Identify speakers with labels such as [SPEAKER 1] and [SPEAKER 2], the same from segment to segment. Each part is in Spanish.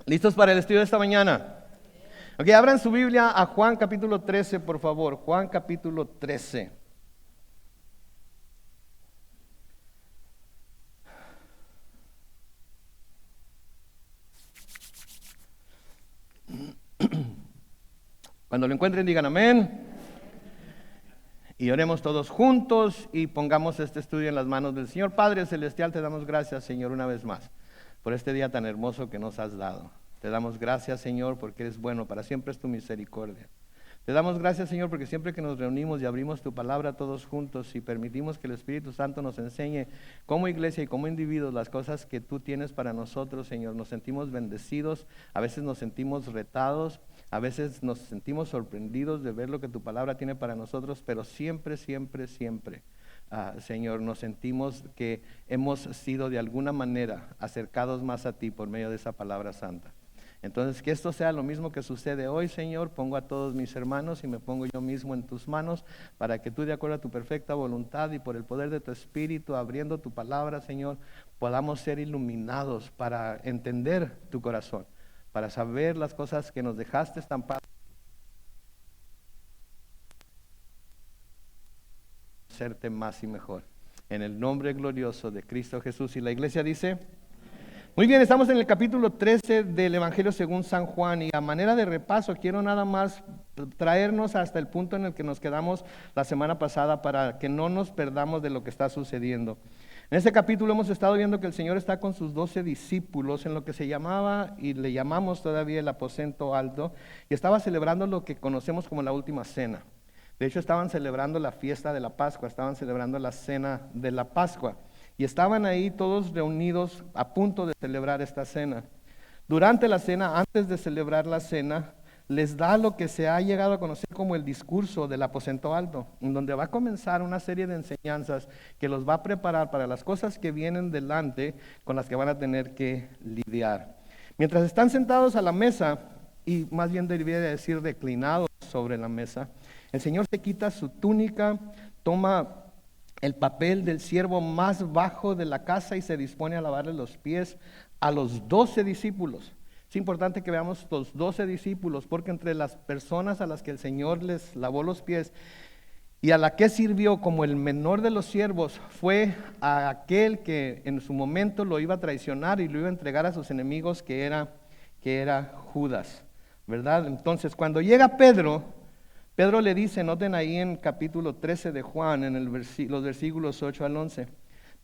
[SPEAKER 1] ¿Listos para el estudio de esta mañana? Ok, abran su Biblia a Juan capítulo 13, por favor. Juan capítulo 13. Cuando lo encuentren digan amén. Y oremos todos juntos y pongamos este estudio en las manos del Señor. Padre Celestial, te damos gracias, Señor, una vez más, por este día tan hermoso que nos has dado. Te damos gracias, Señor, porque eres bueno, para siempre es tu misericordia. Te damos gracias, Señor, porque siempre que nos reunimos y abrimos tu palabra todos juntos y permitimos que el Espíritu Santo nos enseñe como iglesia y como individuos las cosas que tú tienes para nosotros, Señor, nos sentimos bendecidos, a veces nos sentimos retados, a veces nos sentimos sorprendidos de ver lo que tu palabra tiene para nosotros, pero siempre, Señor, nos sentimos que hemos sido de alguna manera acercados más a ti por medio de esa palabra santa. Entonces, que esto sea lo mismo que sucede hoy, Señor. Pongo a todos mis hermanos y me pongo yo mismo en tus manos para que tú, de acuerdo a tu perfecta voluntad y por el poder de tu Espíritu, abriendo tu palabra, Señor, podamos ser iluminados para entender tu corazón, para saber las cosas que nos dejaste estampadas, hacerte más y mejor. En el nombre glorioso de Cristo Jesús. Y la iglesia dice... Muy bien, estamos en el capítulo 13 del Evangelio según San Juan y a manera de repaso quiero nada más traernos hasta el punto en el que nos quedamos la semana pasada para que no nos perdamos de lo que está sucediendo. En este capítulo hemos estado viendo que el Señor está con sus 12 discípulos en lo que se llamaba y le llamamos todavía el aposento alto y estaba celebrando lo que conocemos como la última cena. De hecho estaban celebrando la fiesta de la Pascua, estaban celebrando la cena de la Pascua. Y estaban ahí todos reunidos a punto de celebrar esta cena. Durante la cena, antes de celebrar la cena, les da lo que se ha llegado a conocer como el discurso del aposento alto, en donde va a comenzar una serie de enseñanzas que los va a preparar para las cosas que vienen delante con las que van a tener que lidiar. Mientras están sentados a la mesa, y más bien debería decir reclinados sobre la mesa, el Señor se quita su túnica, toma el papel del siervo más bajo de la casa y se dispone a lavarle los pies a los 12 discípulos. Es importante que veamos los 12 discípulos porque entre las personas a las que el Señor les lavó los pies y a la que sirvió como el menor de los siervos fue a aquel que en su momento lo iba a traicionar y lo iba a entregar a sus enemigos, que era Judas, ¿verdad? Entonces cuando llega Pedro le dice, noten ahí en capítulo 13 de Juan, en los versículos 8 al 11.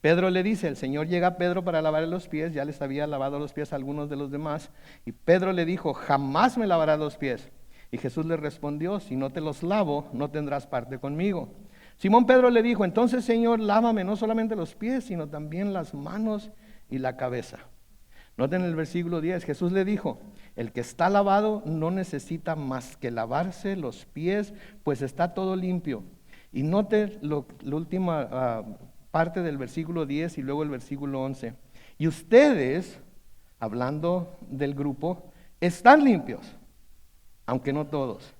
[SPEAKER 1] Pedro le dice, el Señor llega a Pedro para lavarle los pies, ya les había lavado los pies a algunos de los demás, y Pedro le dijo, jamás me lavarás los pies. Y Jesús le respondió, si no te los lavo, no tendrás parte conmigo. Simón Pedro le dijo, entonces Señor, lávame no solamente los pies, sino también las manos y la cabeza. Noten el versículo 10, Jesús le dijo, el que está lavado no necesita más que lavarse los pies, pues está todo limpio. Y note la última parte del versículo 10 y luego el versículo 11. Y ustedes, hablando del grupo, están limpios, aunque no todos.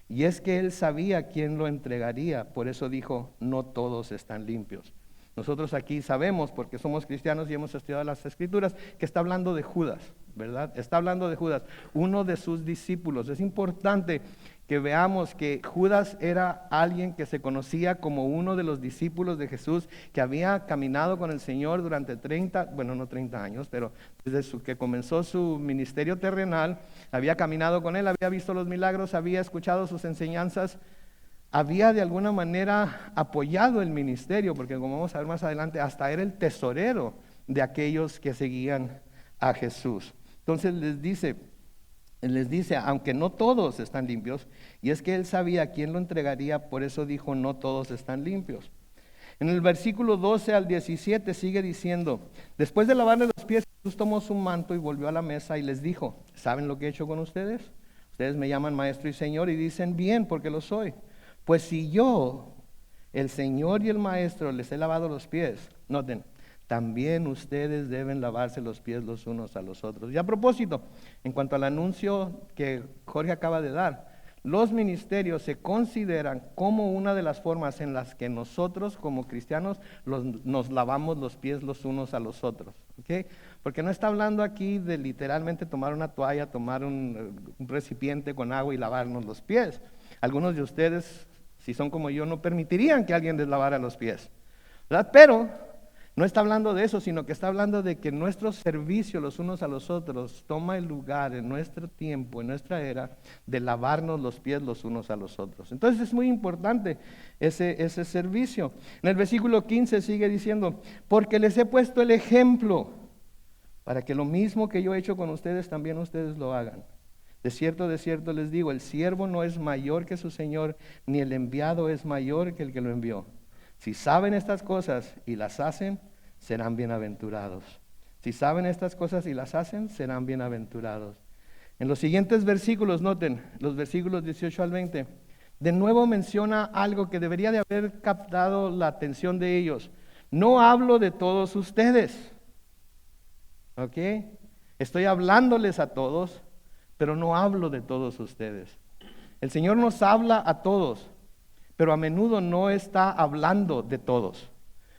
[SPEAKER 1] Y es que él sabía quién lo entregaría, por eso dijo, no todos están limpios. Nosotros aquí sabemos, porque somos cristianos y hemos estudiado las Escrituras, que está hablando de Judas, ¿verdad? Está hablando de Judas, uno de sus discípulos. Es importante que veamos que Judas era alguien que se conocía como uno de los discípulos de Jesús, que había caminado con el Señor durante 30 años, pero desde que comenzó su ministerio terrenal, había caminado con él, había visto los milagros, había escuchado sus enseñanzas, había de alguna manera apoyado el ministerio, porque como vamos a ver más adelante, hasta era el tesorero de aquellos que seguían a Jesús. Entonces les dice, aunque no todos están limpios, y es que él sabía a quién lo entregaría, por eso dijo, no todos están limpios. En el versículo 12 al 17 sigue diciendo, después de lavarle los pies, Jesús tomó su manto y volvió a la mesa y les dijo, ¿saben lo que he hecho con ustedes? Ustedes me llaman maestro y señor y dicen bien, porque lo soy. Pues si yo, el Señor y el Maestro, les he lavado los pies, noten, también ustedes deben lavarse los pies los unos a los otros. Y a propósito, en cuanto al anuncio que Jorge acaba de dar, los ministerios se consideran como una de las formas en las que nosotros como cristianos nos lavamos los pies los unos a los otros. ¿Okay? Porque no está hablando aquí de literalmente tomar una toalla, tomar un recipiente con agua y lavarnos los pies. Algunos de ustedes, si son como yo, no permitirían que alguien les lavara los pies, ¿verdad? Pero no está hablando de eso, sino que está hablando de que nuestro servicio los unos a los otros toma el lugar en nuestro tiempo, en nuestra era, de lavarnos los pies los unos a los otros. Entonces es muy importante ese servicio. En el versículo 15 sigue diciendo, porque les he puesto el ejemplo, para que lo mismo que yo he hecho con ustedes, también ustedes lo hagan. De cierto les digo, el siervo no es mayor que su señor, ni el enviado es mayor que el que lo envió. Si saben estas cosas y las hacen, serán bienaventurados. Si saben estas cosas y las hacen, serán bienaventurados. En los siguientes versículos, noten, los versículos 18 al 20, de nuevo menciona algo que debería de haber captado la atención de ellos. No hablo de todos ustedes. ¿Ok? Estoy hablándoles a todos, pero no hablo de todos ustedes. El Señor nos habla a todos, pero a menudo no está hablando de todos.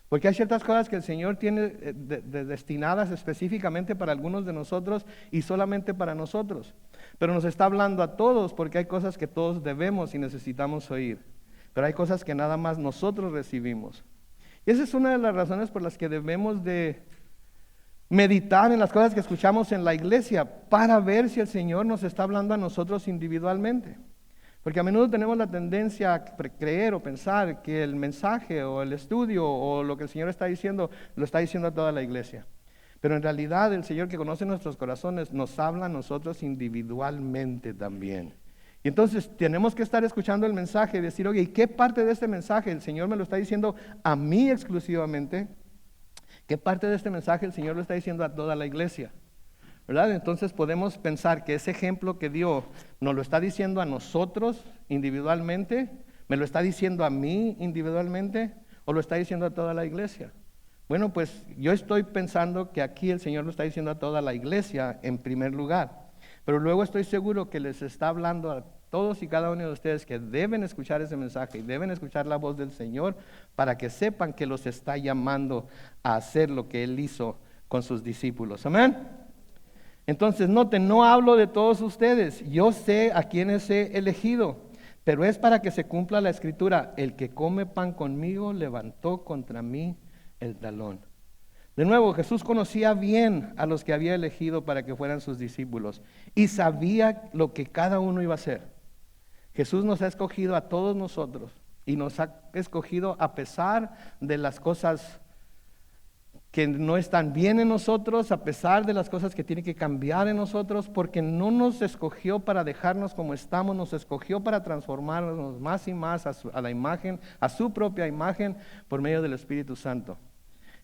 [SPEAKER 1] Porque hay ciertas cosas que el Señor tiene destinadas específicamente para algunos de nosotros y solamente para nosotros. Pero nos está hablando a todos porque hay cosas que todos debemos y necesitamos oír. Pero hay cosas que nada más nosotros recibimos. Y esa es una de las razones por las que debemos de meditar en las cosas que escuchamos en la iglesia para ver si el Señor nos está hablando a nosotros individualmente. Porque a menudo tenemos la tendencia a creer o pensar que el mensaje o el estudio o lo que el Señor está diciendo, lo está diciendo a toda la iglesia. Pero en realidad el Señor que conoce nuestros corazones nos habla a nosotros individualmente también. Y entonces tenemos que estar escuchando el mensaje y decir, oye, ¿y qué parte de este mensaje el Señor me lo está diciendo a mí exclusivamente? ¿Qué parte de este mensaje el Señor lo está diciendo a toda la iglesia? ¿Verdad? Entonces podemos pensar que ese ejemplo que dio nos lo está diciendo a nosotros individualmente, me lo está diciendo a mí individualmente o lo está diciendo a toda la iglesia. Bueno, pues yo estoy pensando que aquí el Señor lo está diciendo a toda la iglesia en primer lugar, pero luego estoy seguro que les está hablando a todos y cada uno de ustedes que deben escuchar ese mensaje y deben escuchar la voz del Señor para que sepan que los está llamando a hacer lo que Él hizo con sus discípulos. Amén. Entonces, noten, no hablo de todos ustedes, yo sé a quienes he elegido, pero es para que se cumpla la escritura, el que come pan conmigo levantó contra mí el talón. De nuevo, Jesús conocía bien a los que había elegido para que fueran sus discípulos y sabía lo que cada uno iba a hacer. Jesús nos ha escogido a todos nosotros y nos ha escogido a pesar de las cosas que no están bien en nosotros, a pesar de las cosas que tienen que cambiar en nosotros, porque no nos escogió para dejarnos como estamos, nos escogió para transformarnos más y más a la imagen, a su propia imagen, por medio del Espíritu Santo.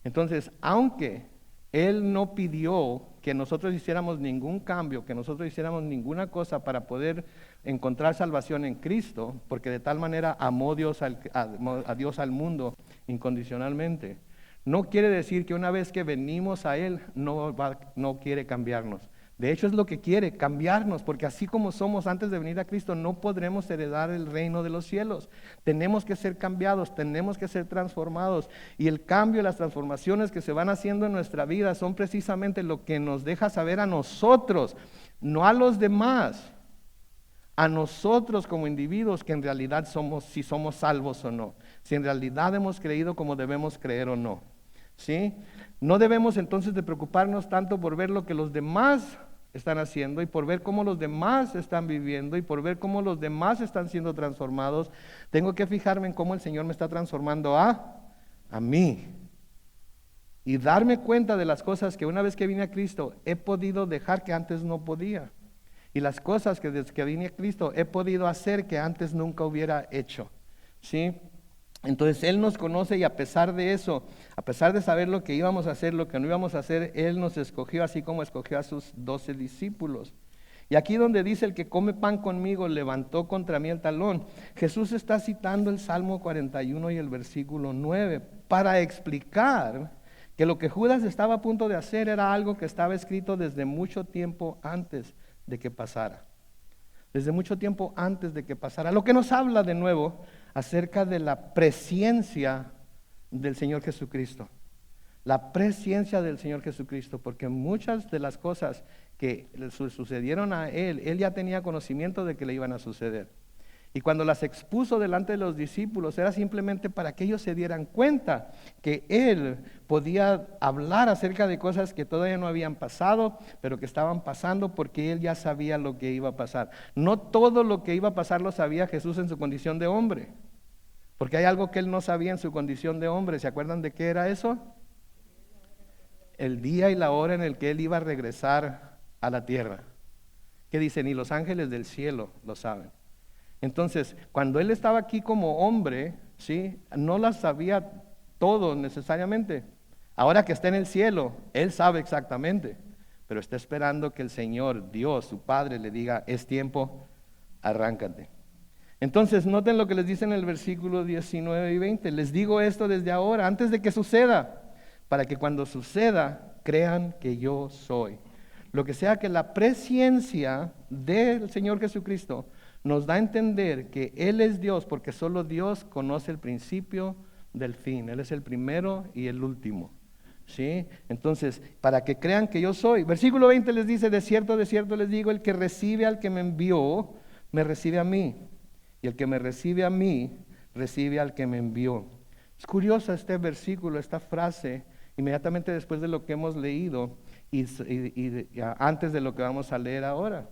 [SPEAKER 1] Entonces, aunque Él no pidió que nosotros hiciéramos ningún cambio, que nosotros hiciéramos ninguna cosa para poder encontrar salvación en Cristo, porque de tal manera amó a Dios al mundo incondicionalmente, no quiere decir que una vez que venimos a Él no quiere cambiarnos. De hecho es lo que quiere, cambiarnos, porque así como somos antes de venir a Cristo, no podremos heredar el reino de los cielos. Tenemos que ser cambiados, tenemos que ser transformados. Y el cambio, las transformaciones que se van haciendo en nuestra vida son precisamente lo que nos deja saber a nosotros, no a los demás, a nosotros como individuos que en realidad somos, si somos salvos o no, si en realidad hemos creído como debemos creer o no. ¿Sí? No debemos entonces de preocuparnos tanto por ver lo que los demás están haciendo y por ver cómo los demás están viviendo y por ver cómo los demás están siendo transformados. Tengo que fijarme en cómo el Señor me está transformando a mí y darme cuenta de las cosas que una vez que vine a Cristo he podido dejar que antes no podía y las cosas que desde que vine a Cristo he podido hacer que antes nunca hubiera hecho. ¿Sí? Entonces Él nos conoce y a pesar de eso, a pesar de saber lo que íbamos a hacer, lo que no íbamos a hacer, Él nos escogió así como escogió a sus 12 discípulos. Y aquí donde dice el que come pan conmigo levantó contra mí el talón, Jesús está citando el Salmo 41 y el versículo 9 para explicar que lo que Judas estaba a punto de hacer era algo que estaba escrito desde mucho tiempo antes de que pasara. Desde mucho tiempo antes de que pasara. Lo que nos habla de nuevo acerca de la presencia del Señor Jesucristo. La presciencia del Señor Jesucristo, porque muchas de las cosas que le sucedieron a él ya tenía conocimiento de que le iban a suceder. Y cuando las expuso delante de los discípulos, era simplemente para que ellos se dieran cuenta que él podía hablar acerca de cosas que todavía no habían pasado, pero que estaban pasando porque él ya sabía lo que iba a pasar. No todo lo que iba a pasar lo sabía Jesús en su condición de hombre, porque hay algo que él no sabía en su condición de hombre. ¿Se acuerdan de qué era eso? El día y la hora en el que él iba a regresar a la tierra. Que dice, ni los ángeles del cielo lo saben. Entonces, cuando él estaba aquí como hombre, ¿sí? No las sabía todo necesariamente. Ahora que está en el cielo, él sabe exactamente, pero está esperando que el Señor, Dios, su Padre, le diga, es tiempo, arráncate. Entonces, noten lo que les dice en el versículo 19 y 20. Les digo esto desde ahora, antes de que suceda, para que cuando suceda, crean que yo soy. Lo que sea que la presciencia del Señor Jesucristo nos da a entender que Él es Dios, porque solo Dios conoce el principio del fin. Él es el primero y el último, ¿sí? Entonces, para que crean que yo soy. Versículo 20 les dice, de cierto les digo, el que recibe al que me envió, me recibe a mí. Y el que me recibe a mí, recibe al que me envió. Es curioso este versículo, esta frase, inmediatamente después de lo que hemos leído y antes de lo que vamos a leer ahora.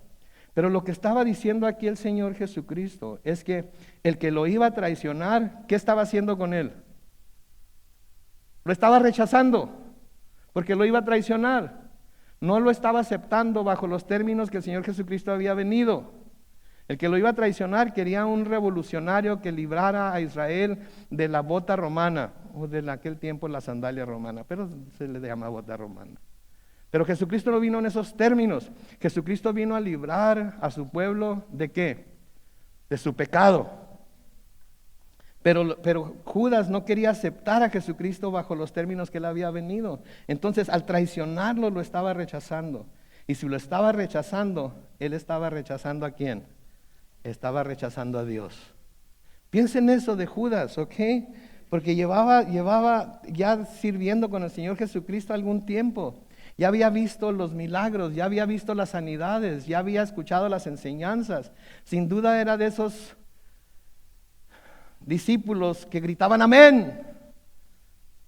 [SPEAKER 1] Pero lo que estaba diciendo aquí el Señor Jesucristo es que el que lo iba a traicionar, ¿qué estaba haciendo con él? Lo estaba rechazando, porque lo iba a traicionar. No lo estaba aceptando bajo los términos que el Señor Jesucristo había venido. El que lo iba a traicionar quería un revolucionario que librara a Israel de la bota romana, o de aquel tiempo la sandalia romana, pero se le llama bota romana. Pero Jesucristo no vino en esos términos. Jesucristo vino a librar a su pueblo ¿de qué? De su pecado. Pero Judas no quería aceptar a Jesucristo bajo los términos que él había venido. Entonces, al traicionarlo, lo estaba rechazando. Y si lo estaba rechazando, él estaba rechazando ¿a quién? Estaba rechazando a Dios. Piensen eso de Judas, ¿ok? Porque llevaba ya sirviendo con el Señor Jesucristo algún tiempo. Ya había visto los milagros, ya había visto las sanidades, ya había escuchado las enseñanzas. Sin duda era de esos discípulos que gritaban amén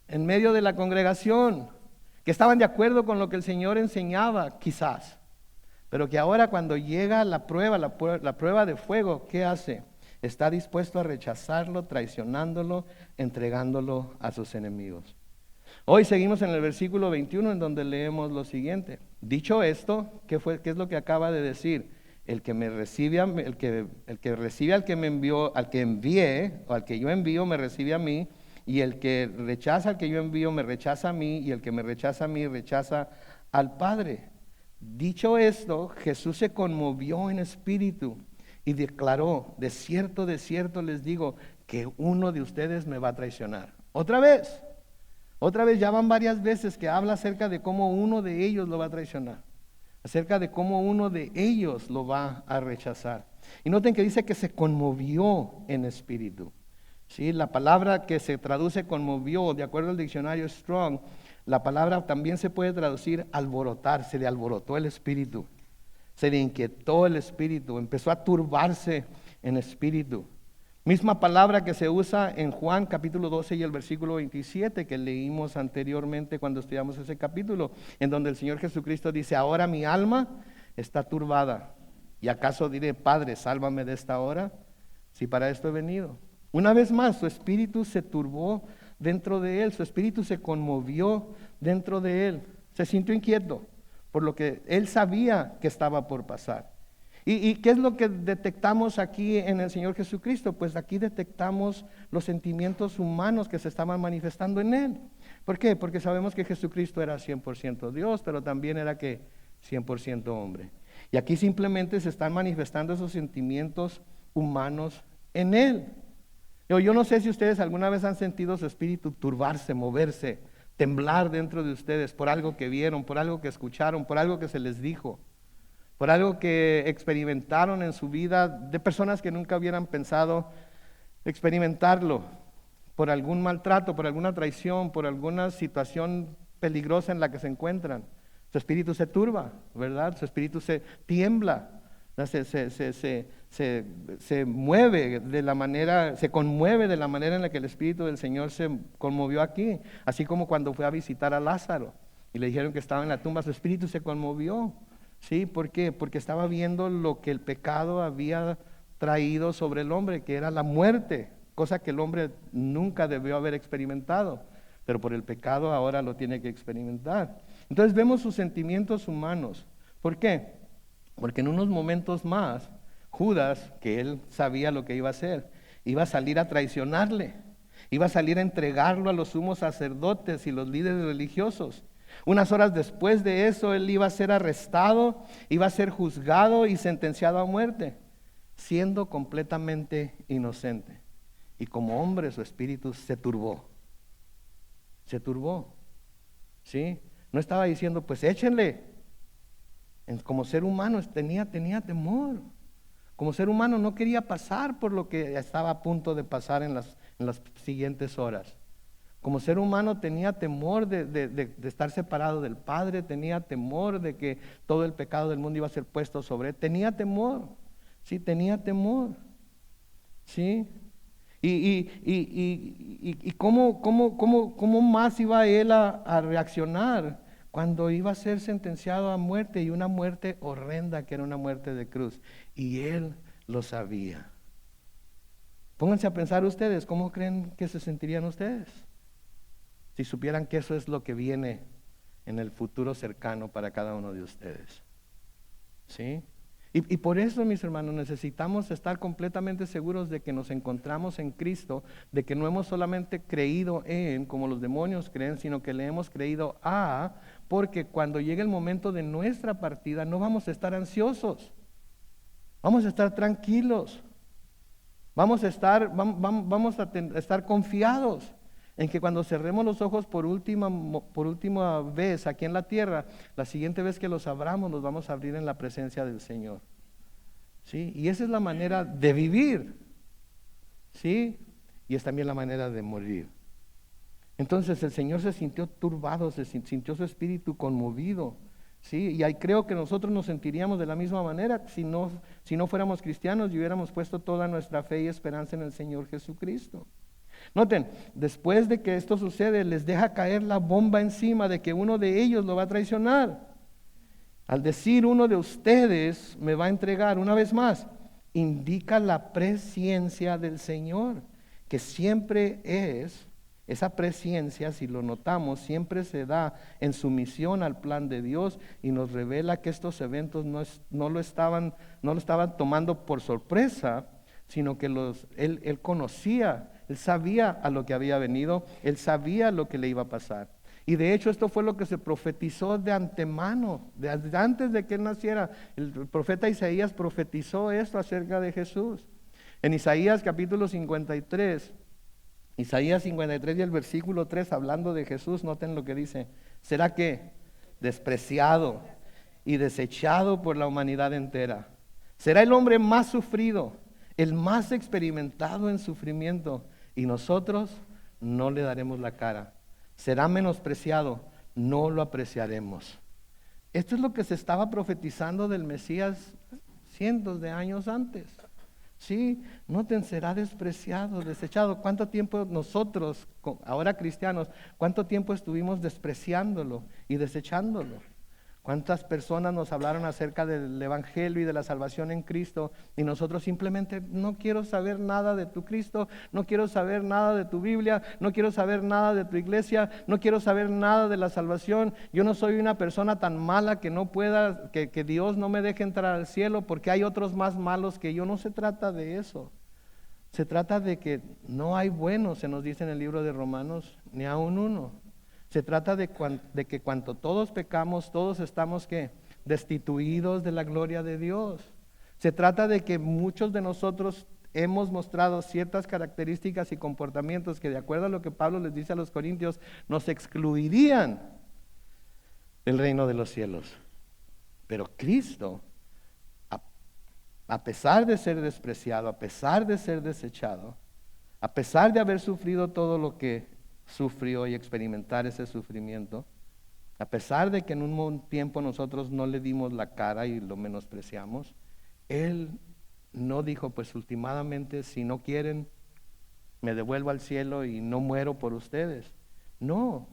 [SPEAKER 1] en medio de la congregación, que estaban de acuerdo con lo que el Señor enseñaba, quizás. Pero que ahora cuando llega la prueba de fuego, ¿qué hace? Está dispuesto a rechazarlo, traicionándolo, entregándolo a sus enemigos. Hoy seguimos en el versículo 21 en donde leemos lo siguiente. Dicho esto, ¿qué es lo que acaba de decir? El que recibe al que me envió, al que envié, o al que yo envío, me recibe a mí, y el que rechaza al que yo envío, me rechaza a mí, y el que me rechaza a mí, rechaza al Padre. Dicho esto, Jesús se conmovió en espíritu y declaró, de cierto les digo, que uno de ustedes me va a traicionar. Otra vez, ya van varias veces que habla acerca de cómo uno de ellos lo va a traicionar, acerca de cómo uno de ellos lo va a rechazar. Y noten que dice que se conmovió en espíritu. ¿Sí? La palabra que se traduce conmovió, de acuerdo al diccionario Strong, la palabra también se puede traducir alborotar, se le alborotó el espíritu, se le inquietó el espíritu, empezó a turbarse en espíritu. Misma palabra que se usa en Juan capítulo 12 y el versículo 27 que leímos anteriormente cuando estudiamos ese capítulo, en donde el Señor Jesucristo dice, ahora mi alma está turbada. ¿Y acaso diré, Padre, sálvame de esta hora? Si para esto he venido. Una vez más, su espíritu se turbó dentro de él, su espíritu se conmovió dentro de él, se sintió inquieto por lo que él sabía que estaba por pasar. ¿Y qué es lo que detectamos aquí en el Señor Jesucristo? Pues aquí detectamos los sentimientos humanos que se estaban manifestando en Él. ¿Por qué? Porque sabemos que Jesucristo era 100% Dios, pero también era que 100% hombre. Y aquí simplemente se están manifestando esos sentimientos humanos en Él. Yo no sé si ustedes alguna vez han sentido su espíritu turbarse, moverse, temblar dentro de ustedes por algo que vieron, por algo que escucharon, por algo que se les dijo, por algo que experimentaron en su vida de personas que nunca hubieran pensado experimentarlo. por algún maltrato, por alguna traición, por alguna situación peligrosa en la que se encuentran. Su espíritu se turba, ¿verdad? Su espíritu se tiembla, se mueve de la manera, se conmueve de la manera en la que el Espíritu del Señor se conmovió aquí. Así como cuando fue a visitar a Lázaro y le dijeron que estaba en la tumba, su espíritu se conmovió. ¿Sí? ¿Por qué? Porque estaba viendo lo que el pecado había traído sobre el hombre, que era la muerte, cosa que el hombre nunca debió haber experimentado, pero por el pecado ahora lo tiene que experimentar. Entonces vemos sus sentimientos humanos. ¿Por qué? Porque en unos momentos más, Judas, que él sabía lo que iba a hacer, iba a salir a traicionarle, iba a salir a entregarlo a los sumos sacerdotes y los líderes religiosos. Unas horas después de eso, él iba a ser arrestado, iba a ser juzgado y sentenciado a muerte, siendo completamente inocente. Y como hombre, su espíritu se turbó. Se turbó. ¿Sí? No estaba diciendo, pues échenle. Como ser humano tenía temor. Como ser humano no quería pasar por lo que estaba a punto de pasar en las siguientes horas. Como ser humano tenía temor de estar separado del Padre, tenía temor de que todo el pecado del mundo iba a ser puesto sobre él. Tenía temor, sí, tenía temor, sí. Y cómo más iba él a reaccionar cuando iba a ser sentenciado a muerte, y una muerte horrenda, que era una muerte de cruz. Y él lo sabía. Pónganse a pensar ustedes, ¿cómo creen que se sentirían ustedes si supieran que eso es lo que viene en el futuro cercano para cada uno de ustedes? ¿Sí? Y por eso, mis hermanos, necesitamos estar completamente seguros de que nos encontramos en Cristo, de que no hemos solamente creído en, como los demonios creen, sino que le hemos creído a, porque cuando llegue el momento de nuestra partida no vamos a estar ansiosos, vamos a estar tranquilos, vamos a estar confiados en que cuando cerremos los ojos por última vez aquí en la tierra, la siguiente vez que los abramos, los vamos a abrir en la presencia del Señor. ¿Sí? Y esa es la manera de vivir, ¿sí? Y es también la manera de morir. Entonces el Señor se sintió turbado, se sintió su espíritu conmovido, ¿sí? Y ahí creo que nosotros nos sentiríamos de la misma manera si no fuéramos cristianos y hubiéramos puesto toda nuestra fe y esperanza en el Señor Jesucristo. Noten, después de que esto sucede, les deja caer la bomba encima de que uno de ellos lo va a traicionar. Al decir uno de ustedes me va a entregar, una vez más, indica la presciencia del Señor, que siempre es, esa presciencia, si lo notamos, siempre se da en sumisión al plan de Dios, y nos revela que estos eventos no lo estaban tomando por sorpresa, sino que él conocía. Él sabía a lo que había venido, él sabía lo que le iba a pasar. Y de hecho esto fue lo que se profetizó de antemano, antes de que él naciera. El profeta Isaías profetizó esto acerca de Jesús. En Isaías capítulo 53, Isaías 53 y el versículo 3, hablando de Jesús, noten lo que dice. ¿Será que despreciado y desechado por la humanidad entera? ¿Será el hombre más sufrido, el más experimentado en sufrimiento? Y nosotros no le daremos la cara. Será menospreciado, no lo apreciaremos. Esto es lo que se estaba profetizando del Mesías cientos de años antes. Sí, noten, será despreciado, desechado. ¿Cuánto tiempo nosotros, ahora cristianos, cuánto tiempo estuvimos despreciándolo y desechándolo? ¿Cuántas personas nos hablaron acerca del Evangelio y de la salvación en Cristo? Y nosotros simplemente no quiero saber nada de tu Cristo, no quiero saber nada de tu Biblia, no quiero saber nada de tu iglesia, no quiero saber nada de la salvación. Yo no soy una persona tan mala que no pueda, que Dios no me deje entrar al cielo porque hay otros más malos que yo. No se trata de eso. Se trata de que no hay buenos, se nos dice en el libro de Romanos, ni aun uno. Se trata de que cuando todos pecamos, todos estamos ¿qué? Destituidos de la gloria de Dios. Se trata de que muchos de nosotros hemos mostrado ciertas características y comportamientos que, de acuerdo a lo que Pablo les dice a los corintios, nos excluirían del reino de los cielos. Pero Cristo, a pesar de ser despreciado, a pesar de ser desechado, a pesar de haber sufrido todo lo que sufrió y experimentar ese sufrimiento, a pesar de que en un tiempo nosotros no le dimos la cara y lo menospreciamos, Él no dijo, pues últimamente, si no quieren, me devuelvo al cielo y no muero por ustedes. No,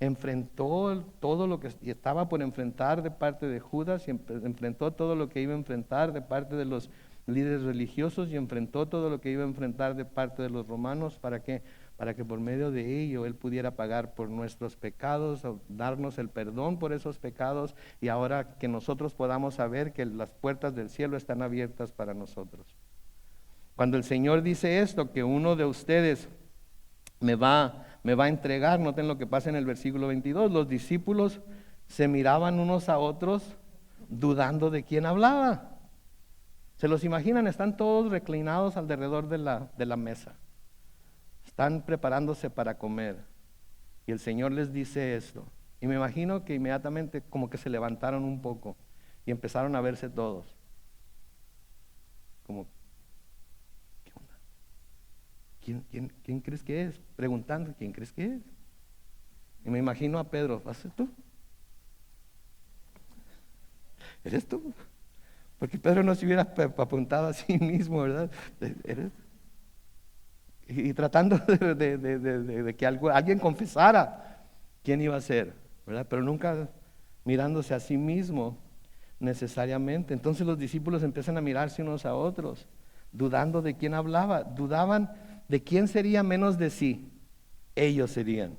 [SPEAKER 1] enfrentó todo lo que estaba por enfrentar de parte de Judas, y enfrentó todo lo que iba a enfrentar de parte de los líderes religiosos, y enfrentó todo lo que iba a enfrentar de parte de los romanos. ¿Para qué? Para que por medio de ello Él pudiera pagar por nuestros pecados, o darnos el perdón por esos pecados, y ahora que nosotros podamos saber que las puertas del cielo están abiertas para nosotros. Cuando el Señor dice esto, que uno de ustedes me va a entregar, noten lo que pasa en el versículo 22, los discípulos se miraban unos a otros dudando de quién hablaba. ¿Se los imaginan? Están todos reclinados alrededor de la mesa. Están preparándose para comer. Y el Señor les dice esto. Y me imagino que inmediatamente como que se levantaron un poco y empezaron a verse todos. Como, ¿qué onda? ¿Quién crees que es? Preguntando, ¿quién crees que es? Y me imagino a Pedro, ¿vas a ser tú? ¿Eres tú? Porque Pedro no se hubiera apuntado a sí mismo, ¿verdad? ¿Eres? Y tratando de que alguien confesara quién iba a ser, ¿verdad? Pero nunca mirándose a sí mismo necesariamente. Entonces los discípulos empiezan a mirarse unos a otros, dudando de quién hablaba, dudaban de quién sería menos de sí, ellos serían.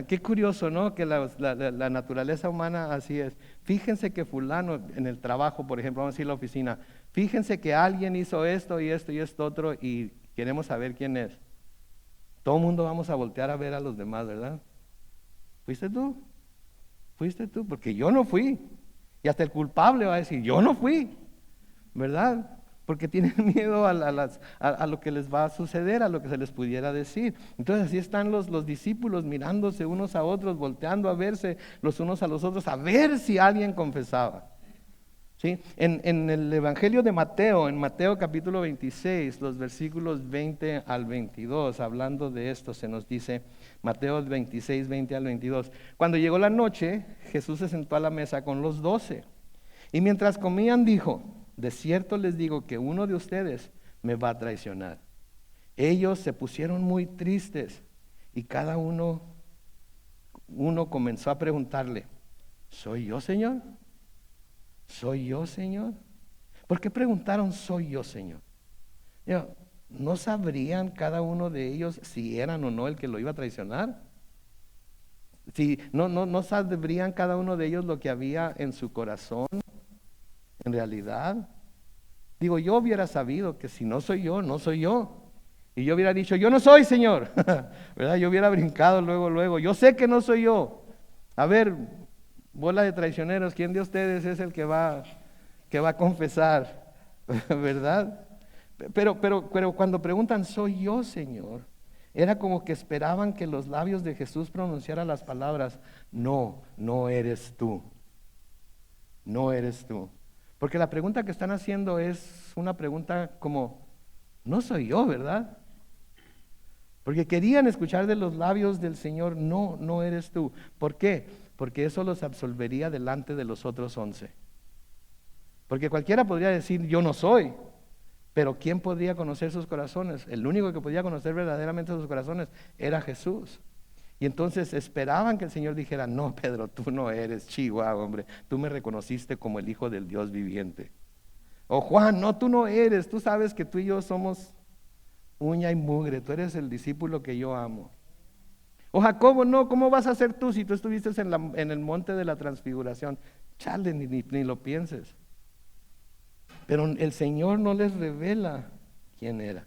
[SPEAKER 1] Qué curioso, ¿no? Que la naturaleza humana así es. Fíjense que fulano en el trabajo, por ejemplo, vamos a ir a la oficina, fíjense que alguien hizo esto y esto y esto otro y queremos saber quién es. Todo el mundo vamos a voltear a ver a los demás, ¿verdad? ¿Fuiste tú? ¿Fuiste tú? Porque yo no fui. Y hasta el culpable va a decir, yo no fui, ¿verdad? Porque tienen miedo a lo que les va a suceder, a lo que se les pudiera decir. Entonces así están los discípulos mirándose unos a otros, volteando a verse los unos a los otros, a ver si alguien confesaba. ¿Sí? En el Evangelio de Mateo, en Mateo capítulo 26, los versículos 20 al 22, hablando de esto, se nos dice, Mateo 26, 20 al 22, cuando llegó la noche, Jesús se sentó a la mesa con los 12, y mientras comían dijo, de cierto les digo que uno de ustedes me va a traicionar. Ellos se pusieron muy tristes, y cada uno comenzó a preguntarle, ¿soy yo, Señor? ¿Soy yo, Señor? ¿Por qué preguntaron, ¿soy yo, Señor? ¿No sabrían cada uno de ellos si eran o no el que lo iba a traicionar? Si no sabrían cada uno de ellos lo que había en su corazón, en realidad. Digo, yo hubiera sabido que si no soy yo, no soy yo. Y yo hubiera dicho, yo no soy, Señor. ¿Verdad? Yo hubiera brincado luego. Yo sé que no soy yo. A ver, bola de traicioneros, ¿quién de ustedes es el que va a confesar? ¿Verdad? Pero cuando preguntan, ¿soy yo, Señor? Era como que esperaban que los labios de Jesús pronunciaran las palabras, no eres tú. No eres tú. Porque la pregunta que están haciendo es una pregunta como, no soy yo, ¿verdad? Porque querían escuchar de los labios del Señor, no eres tú. ¿Por qué? Porque eso los absolvería delante de los otros 11. Porque cualquiera podría decir, yo no soy. Pero ¿quién podría conocer sus corazones? El único que podía conocer verdaderamente sus corazones era Jesús. Y entonces esperaban que el Señor dijera, no, Pedro, tú no eres, chihuahua, hombre, tú me reconociste como el Hijo del Dios viviente. O Juan, no, tú no eres, tú sabes que tú y yo somos uña y mugre, tú eres el discípulo que yo amo. O Jacobo, no, ¿cómo vas a ser tú si tú estuviste en el monte de la transfiguración? Chale, ni lo pienses. Pero el Señor no les revela quién era.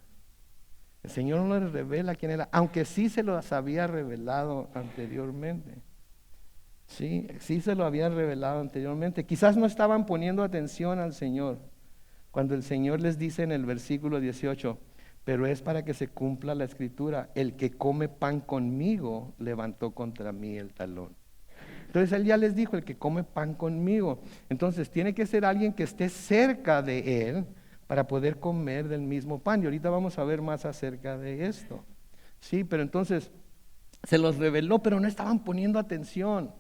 [SPEAKER 1] El Señor no les revela quién era, aunque sí se los había revelado anteriormente. Sí se lo había revelado anteriormente. Quizás no estaban poniendo atención al Señor cuando el Señor les dice en el versículo 18, pero es para que se cumpla la escritura, el que come pan conmigo levantó contra mí el talón. Entonces Él ya les dijo, el que come pan conmigo. Entonces tiene que ser alguien que esté cerca de Él para poder comer del mismo pan. Y ahorita vamos a ver más acerca de esto. Sí, pero entonces se los reveló, pero no estaban poniendo atención.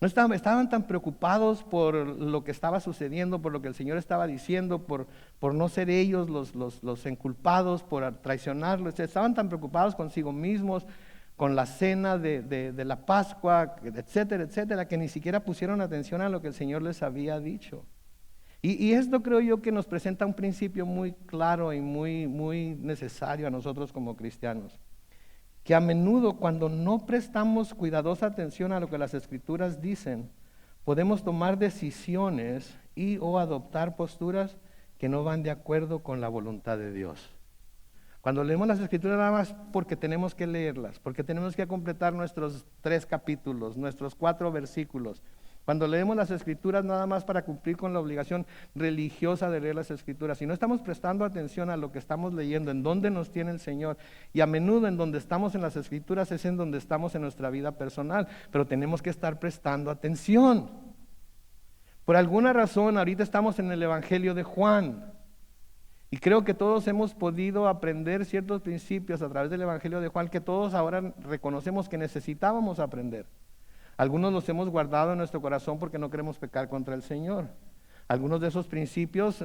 [SPEAKER 1] No estaban tan preocupados por lo que estaba sucediendo, por lo que el Señor estaba diciendo, por no ser ellos los inculpados, por traicionarlos. Estaban tan preocupados consigo mismos, con la cena de la Pascua, etcétera, etcétera, que ni siquiera pusieron atención a lo que el Señor les había dicho. Y esto creo yo que nos presenta un principio muy claro y muy necesario a nosotros como cristianos. Que a menudo cuando no prestamos cuidadosa atención a lo que las Escrituras dicen, podemos tomar decisiones y o adoptar posturas que no van de acuerdo con la voluntad de Dios. Cuando leemos las Escrituras nada más porque tenemos que leerlas, porque tenemos que completar nuestros 3 capítulos, nuestros 4 versículos. Cuando leemos las Escrituras nada más para cumplir con la obligación religiosa de leer las Escrituras, si no estamos prestando atención a lo que estamos leyendo, en dónde nos tiene el Señor, y a menudo en donde estamos en las Escrituras es en donde estamos en nuestra vida personal, pero tenemos que estar prestando atención. Por alguna razón, ahorita estamos en el Evangelio de Juan, y creo que todos hemos podido aprender ciertos principios a través del Evangelio de Juan que todos ahora reconocemos que necesitábamos aprender. Algunos los hemos guardado en nuestro corazón porque no queremos pecar contra el Señor. Algunos de esos principios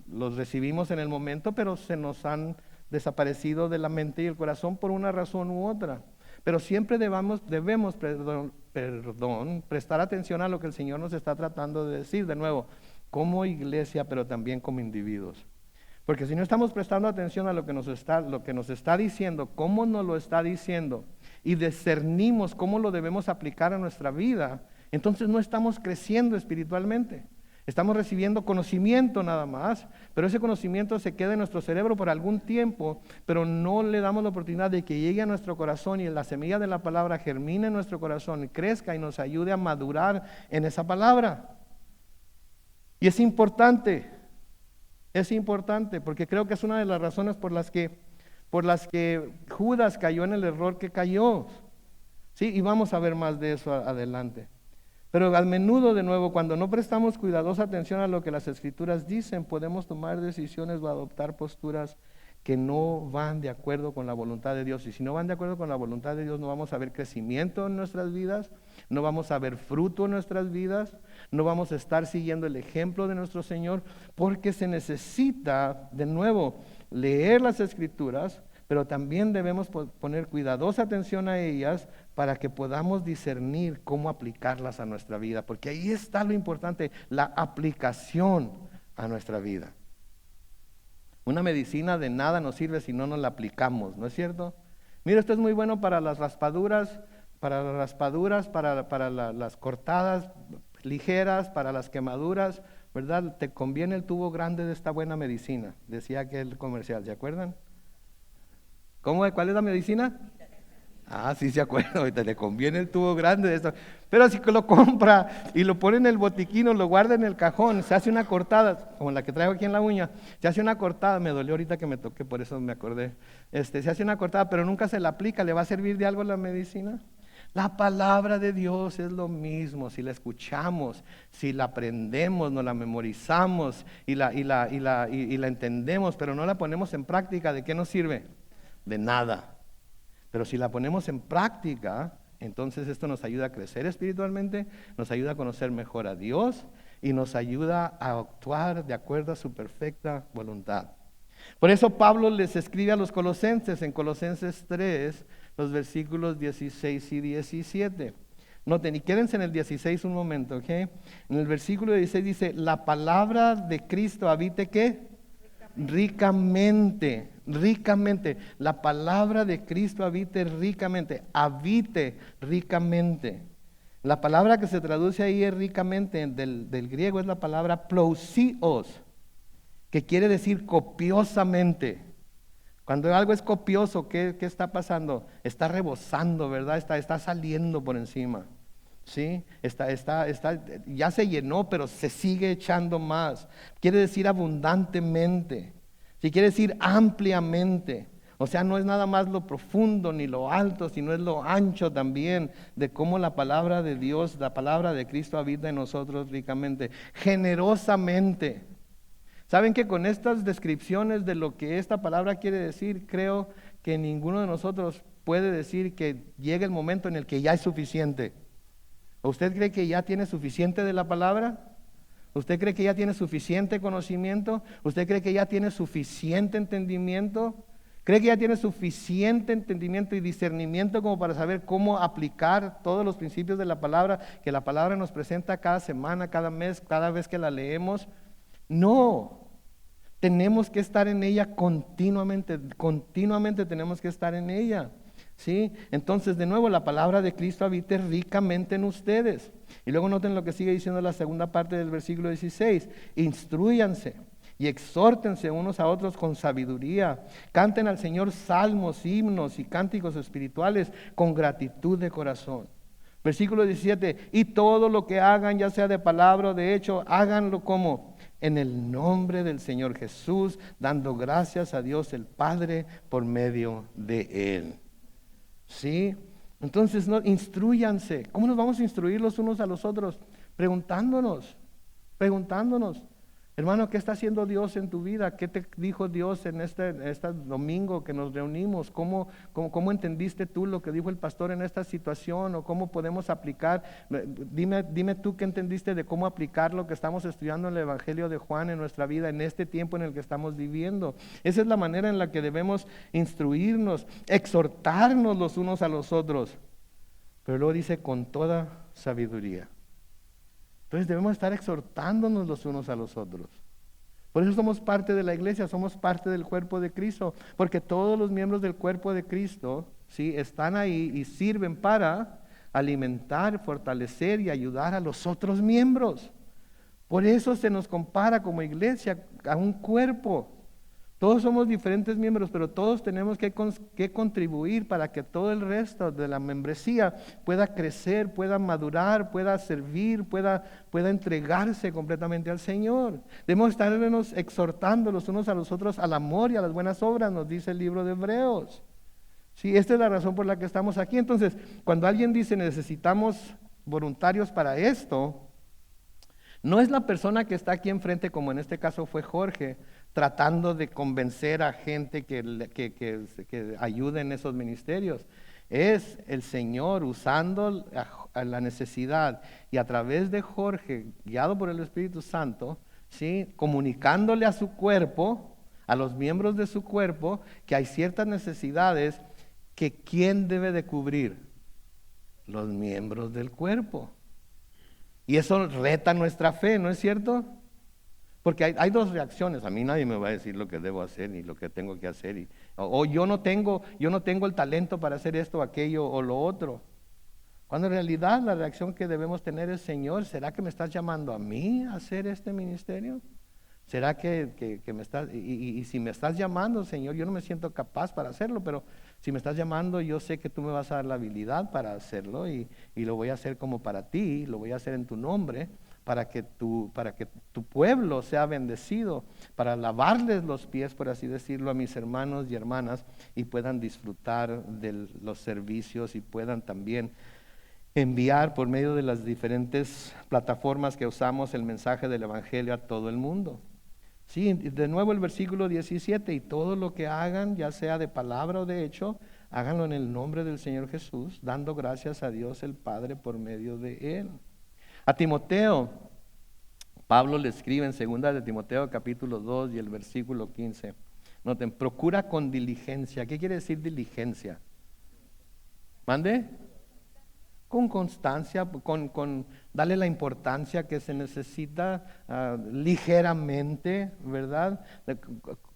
[SPEAKER 1] los recibimos en el momento, pero se nos han desaparecido de la mente y el corazón por una razón u otra. Pero siempre debemos prestar atención a lo que el Señor nos está tratando de decir, de nuevo, como iglesia, pero también como individuos. Porque si no estamos prestando atención a lo que nos está diciendo, cómo nos lo está diciendo, y discernimos cómo lo debemos aplicar a nuestra vida, entonces no estamos creciendo espiritualmente. Estamos recibiendo conocimiento nada más, pero ese conocimiento se queda en nuestro cerebro por algún tiempo, pero no le damos la oportunidad de que llegue a nuestro corazón y la semilla de la palabra germine en nuestro corazón y crezca y nos ayude a madurar en esa palabra. Y es importante porque creo que es una de las razones por las que Judas cayó en el error que cayó. Sí, y vamos a ver más de eso adelante. Pero a menudo, de nuevo, cuando no prestamos cuidadosa atención a lo que las Escrituras dicen, podemos tomar decisiones o adoptar posturas que no van de acuerdo con la voluntad de Dios. Y si no van de acuerdo con la voluntad de Dios, no vamos a ver crecimiento en nuestras vidas, no vamos a ver fruto en nuestras vidas, no vamos a estar siguiendo el ejemplo de nuestro Señor, porque se necesita, de nuevo, leer las Escrituras, pero también debemos poner cuidadosa atención a ellas para que podamos discernir cómo aplicarlas a nuestra vida, porque ahí está lo importante, la aplicación a nuestra vida. Una medicina de nada nos sirve si no nos la aplicamos, ¿no es cierto? Mira, esto es muy bueno para las raspaduras, para las cortadas ligeras, para las quemaduras, ¿verdad? Te conviene el tubo grande de esta buena medicina, decía aquel comercial, ¿se acuerdan? ¿Cuál es la medicina? Ah, sí se acuerda, ahorita le conviene el tubo grande de esto. Pero si lo compra y lo pone en el botiquín o lo guarda en el cajón, se hace una cortada, como la que traigo aquí en la uña, se hace una cortada, me dolió ahorita que me toqué, por eso me acordé. Se hace una cortada, pero nunca se la aplica, ¿le va a servir de algo la medicina? La palabra de Dios es lo mismo, si la escuchamos, si la aprendemos, nos la memorizamos y la entendemos, pero no la ponemos en práctica, ¿de qué nos sirve? De nada. Pero si la ponemos en práctica, entonces esto nos ayuda a crecer espiritualmente, nos ayuda a conocer mejor a Dios y nos ayuda a actuar de acuerdo a su perfecta voluntad. Por eso Pablo les escribe a los colosenses en Colosenses 3, los versículos 16 y 17. Noten, y quédense en el 16 un momento, ¿ok? En el versículo 16 dice, la palabra de Cristo habite, ¿qué? Ricamente. La palabra de Cristo habite ricamente. La palabra que se traduce ahí es ricamente, del griego es la palabra plousios, que quiere decir copiosamente. Cuando algo es copioso, ¿qué está pasando? Está rebosando, ¿verdad? Está saliendo por encima. ¿Sí? Ya se llenó, pero se sigue echando más. Quiere decir abundantemente. Sí, quiere decir ampliamente. O sea, no es nada más lo profundo ni lo alto, sino es lo ancho también de cómo la palabra de Dios, la palabra de Cristo habita en nosotros ricamente, generosamente. Saben que con estas descripciones de lo que esta palabra quiere decir, creo que ninguno de nosotros puede decir que llegue el momento en el que ya es suficiente. ¿Usted cree que ya tiene suficiente de la palabra? ¿Usted cree que ya tiene suficiente conocimiento? ¿Usted cree que ya tiene suficiente entendimiento? ¿Cree que ya tiene suficiente entendimiento y discernimiento como para saber cómo aplicar todos los principios de la palabra que la palabra nos presenta cada semana, cada mes, cada vez que la leemos? No, tenemos que estar en ella continuamente, continuamente tenemos que estar en ella. ¿Sí? Entonces, de nuevo, la palabra de Cristo habite ricamente en ustedes. Y luego noten lo que sigue diciendo la segunda parte del versículo 16. Instrúyanse y exhórtense unos a otros con sabiduría. Canten al Señor salmos, himnos y cánticos espirituales con gratitud de corazón. Versículo 17. Y todo lo que hagan, ya sea de palabra o de hecho, háganlo como en el nombre del Señor Jesús, dando gracias a Dios el Padre por medio de Él. ¿Sí? Entonces, no, instrúyanse. ¿Cómo nos vamos a instruir los unos a los otros? Preguntándonos. Hermano, ¿qué está haciendo Dios en tu vida? ¿Qué te dijo Dios en este domingo que nos reunimos? ¿Cómo entendiste tú lo que dijo el pastor en esta situación? ¿O cómo podemos aplicar? Dime tú qué entendiste de cómo aplicar lo que estamos estudiando en el Evangelio de Juan en nuestra vida, en este tiempo en el que estamos viviendo. Esa es la manera en la que debemos instruirnos, exhortarnos los unos a los otros. Pero luego dice con toda sabiduría. Entonces debemos estar exhortándonos los unos a los otros. Por eso somos parte de la iglesia, somos parte del cuerpo de Cristo, porque todos los miembros del cuerpo de Cristo, ¿sí?, están ahí y sirven para alimentar, fortalecer y ayudar a los otros miembros. Por eso se nos compara como iglesia a un cuerpo. Todos somos diferentes miembros, pero todos tenemos que contribuir para que todo el resto de la membresía pueda crecer, pueda madurar, pueda servir, pueda entregarse completamente al Señor. Debemos estarnos exhortando los unos a los otros al amor y a las buenas obras, nos dice el libro de Hebreos. Sí, esta es la razón por la que estamos aquí. Entonces, cuando alguien dice necesitamos voluntarios para esto, no es la persona que está aquí enfrente, como en este caso fue Jorge, tratando de convencer a gente que ayude en esos ministerios. Es el Señor usando a la necesidad y a través de Jorge, guiado por el Espíritu Santo, ¿sí?, comunicándole a su cuerpo, a los miembros de su cuerpo, que hay ciertas necesidades que ¿quién debe de cubrir? Los miembros del cuerpo. Y eso reta nuestra fe, ¿no es cierto? Porque hay dos reacciones. A mí nadie me va a decir lo que debo hacer ni lo que tengo que hacer. O yo no tengo el talento para hacer esto, aquello o lo otro. Cuando en realidad la reacción que debemos tener es: Señor, ¿será que me estás llamando a mí a hacer este ministerio? ¿Será que me estás, y si me estás llamando, Señor, yo no me siento capaz para hacerlo, pero si me estás llamando, yo sé que tú me vas a dar la habilidad para hacerlo y lo voy a hacer como para ti, lo voy a hacer en tu nombre, para que tu pueblo sea bendecido, para lavarles los pies, por así decirlo, a mis hermanos y hermanas y puedan disfrutar de los servicios y puedan también enviar por medio de las diferentes plataformas que usamos el mensaje del Evangelio a todo el mundo. Sí, de nuevo el versículo 17, y todo lo que hagan, ya sea de palabra o de hecho, háganlo en el nombre del Señor Jesús, dando gracias a Dios el Padre por medio de Él. A Timoteo, Pablo le escribe en 2 de Timoteo capítulo 2 y el versículo 15. Noten, procura con diligencia. ¿Qué quiere decir diligencia? ¿Mande? Con constancia, con darle la importancia que se necesita, ligeramente, ¿verdad?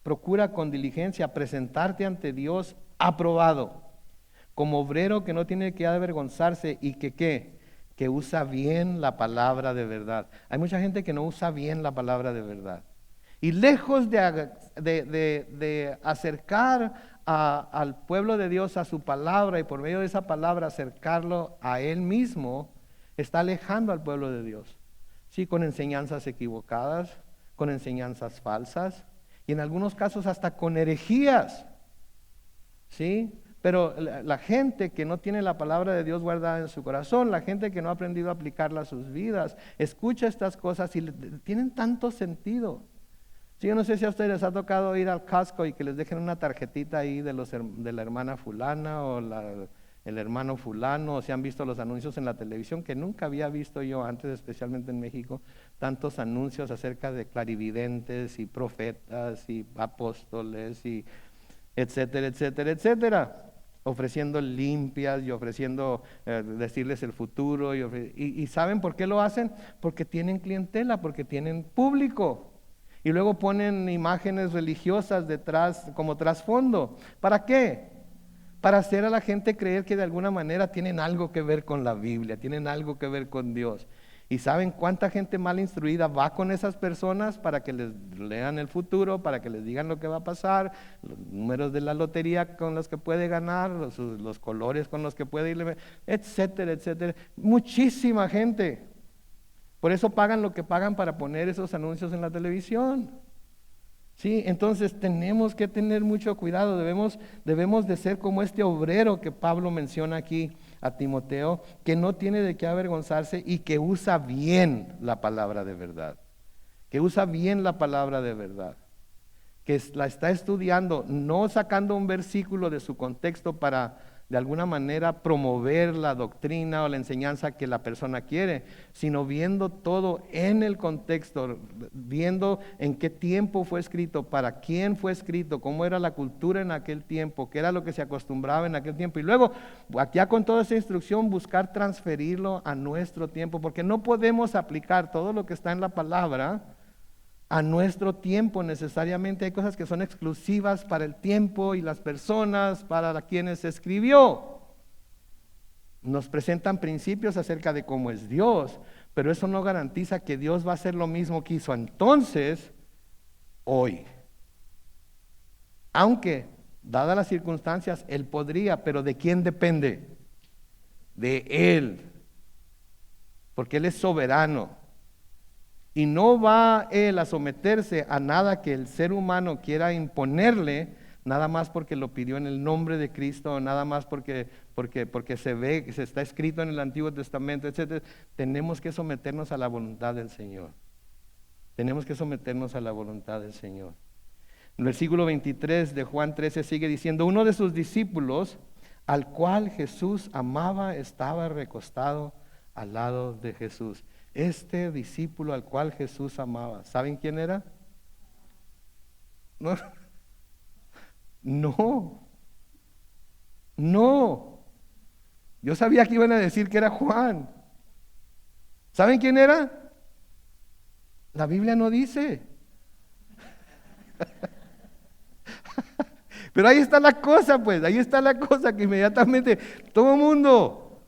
[SPEAKER 1] Procura con diligencia presentarte ante Dios aprobado, como obrero que no tiene que avergonzarse y que usa bien la palabra de verdad. Hay mucha gente que no usa bien la palabra de verdad. Y lejos de acercar al pueblo de Dios a su palabra y por medio de esa palabra acercarlo a Él mismo, está alejando al pueblo de Dios. Sí, con enseñanzas equivocadas, con enseñanzas falsas y en algunos casos hasta con herejías. ¿Sí? Pero la gente que no tiene la palabra de Dios guardada en su corazón, la gente que no ha aprendido a aplicarla a sus vidas, escucha estas cosas y tienen tanto sentido. Sí, yo no sé si a ustedes les ha tocado ir al Costco y que les dejen una tarjetita ahí de la hermana fulana o el hermano fulano, o si han visto los anuncios en la televisión, que nunca había visto yo antes, especialmente en México, tantos anuncios acerca de clarividentes y profetas y apóstoles y etcétera, etcétera, etcétera, ofreciendo limpias y ofreciendo decirles el futuro. Y ¿saben por qué lo hacen? Porque tienen clientela, porque tienen público. Y luego ponen imágenes religiosas detrás como trasfondo. ¿Para qué? Para hacer a la gente creer que de alguna manera tienen algo que ver con la Biblia, tienen algo que ver con Dios. ¿Y saben cuánta gente mal instruida va con esas personas para que les lean el futuro, para que les digan lo que va a pasar, los números de la lotería con los que puede ganar, los colores con los que puede ir, etcétera, etcétera? Muchísima gente. Por eso pagan lo que pagan para poner esos anuncios en la televisión. Sí, entonces tenemos que tener mucho cuidado, debemos de ser como este obrero que Pablo menciona aquí a Timoteo, que no tiene de qué avergonzarse y que usa bien la palabra de verdad, que usa bien la palabra de verdad, que la está estudiando, no sacando un versículo de su contexto para de alguna manera promover la doctrina o la enseñanza que la persona quiere, sino viendo todo en el contexto, viendo en qué tiempo fue escrito, para quién fue escrito, cómo era la cultura en aquel tiempo, qué era lo que se acostumbraba en aquel tiempo. Y luego, ya con toda esa instrucción, buscar transferirlo a nuestro tiempo, porque no podemos aplicar todo lo que está en la palabra a nuestro tiempo necesariamente. Hay cosas que son exclusivas para el tiempo y las personas para quienes se escribió. Nos presentan principios acerca de cómo es Dios, pero eso no garantiza que Dios va a hacer lo mismo que hizo entonces, hoy. Aunque, dadas las circunstancias, Él podría, pero ¿de quién depende? De Él, porque Él es soberano. Y no va Él a someterse a nada que el ser humano quiera imponerle, nada más porque lo pidió en el nombre de Cristo, nada más porque se ve, que se está escrito en el Antiguo Testamento, etc. Tenemos que someternos a la voluntad del Señor. Tenemos que someternos a la voluntad del Señor. El versículo 23 de Juan 13 sigue diciendo: uno de sus discípulos, al cual Jesús amaba, estaba recostado al lado de Jesús. Este discípulo al cual Jesús amaba, ¿saben quién era? No, no. Yo sabía que iban a decir que era Juan. ¿Saben quién era? La Biblia no dice. Pero ahí está la cosa, pues, ahí está la cosa que inmediatamente todo mundo,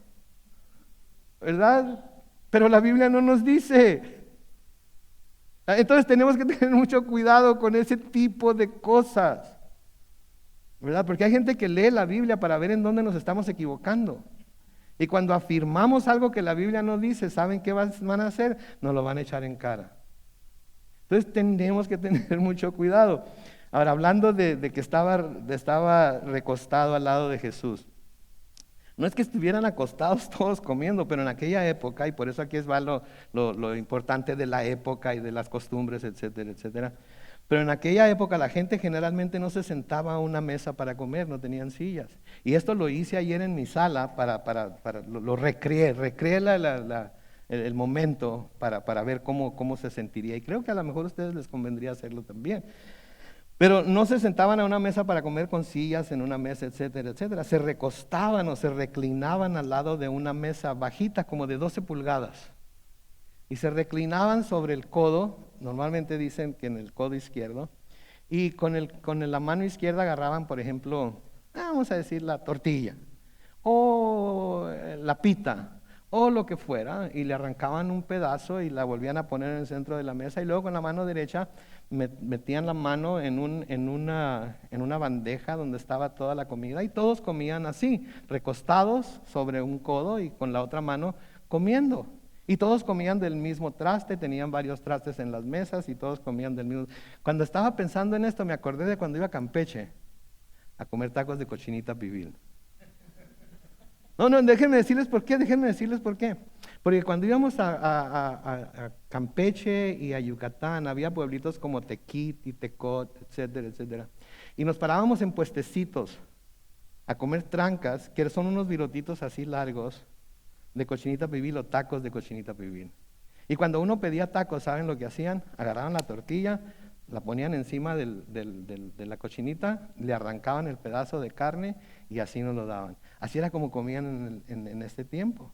[SPEAKER 1] ¿verdad? Pero la Biblia no nos dice. Entonces tenemos que tener mucho cuidado con ese tipo de cosas, ¿verdad? Porque hay gente que lee la Biblia para ver en dónde nos estamos equivocando. Y cuando afirmamos algo que la Biblia no dice, ¿saben qué van a hacer? Nos lo van a echar en cara. Entonces tenemos que tener mucho cuidado. Ahora, hablando de que estaba recostado al lado de Jesús. No es que estuvieran acostados todos comiendo, pero en aquella época, y por eso aquí va lo importante de la época y de las costumbres, etcétera, etcétera. Pero en aquella época la gente generalmente no se sentaba a una mesa para comer, no tenían sillas. Y esto lo hice ayer en mi sala, lo recreé el momento para ver cómo se sentiría. Y creo que a lo mejor a ustedes les convendría hacerlo también. Pero no se sentaban a una mesa para comer con sillas en una mesa, etcétera, etcétera. Se recostaban o se reclinaban al lado de una mesa bajita, como de 12 pulgadas. Y se reclinaban sobre el codo, normalmente dicen que en el codo izquierdo, y con la mano izquierda agarraban, por ejemplo, vamos a decir la tortilla, o la pita, o lo que fuera, y le arrancaban un pedazo y la volvían a poner en el centro de la mesa, y luego con la mano derecha metían la mano en una bandeja donde estaba toda la comida, y todos comían así, recostados sobre un codo y con la otra mano comiendo. Y todos comían del mismo traste, tenían varios trastes en las mesas y todos comían del mismo. Cuando estaba pensando en esto, me acordé de cuando iba a Campeche a comer tacos de cochinita pibil. No, déjenme decirles por qué. Porque cuando íbamos a Campeche y a Yucatán, había pueblitos como Tequit y Tecot, etcétera, etcétera. Y nos parábamos en puestecitos a comer trancas, que son unos virotitos así largos de cochinita pibil o tacos de cochinita pibil. Y cuando uno pedía tacos, ¿saben lo que hacían? Agarraban la tortilla, la ponían encima de la cochinita, le arrancaban el pedazo de carne y así nos lo daban. Así era como comían en este tiempo.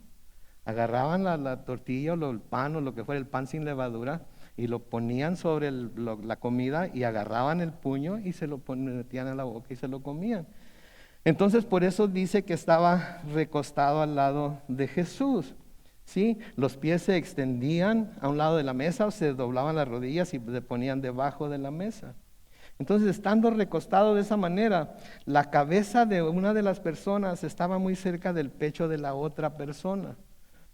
[SPEAKER 1] Agarraban la tortilla o el pan o lo que fuera, el pan sin levadura, y lo ponían sobre la comida y agarraban el puño y se lo metían en la boca y se lo comían. Entonces por eso dice que estaba recostado al lado de Jesús. ¿Sí? Los pies se extendían a un lado de la mesa o se doblaban las rodillas y se ponían debajo de la mesa. Entonces, estando recostado de esa manera, la cabeza de una de las personas estaba muy cerca del pecho de la otra persona.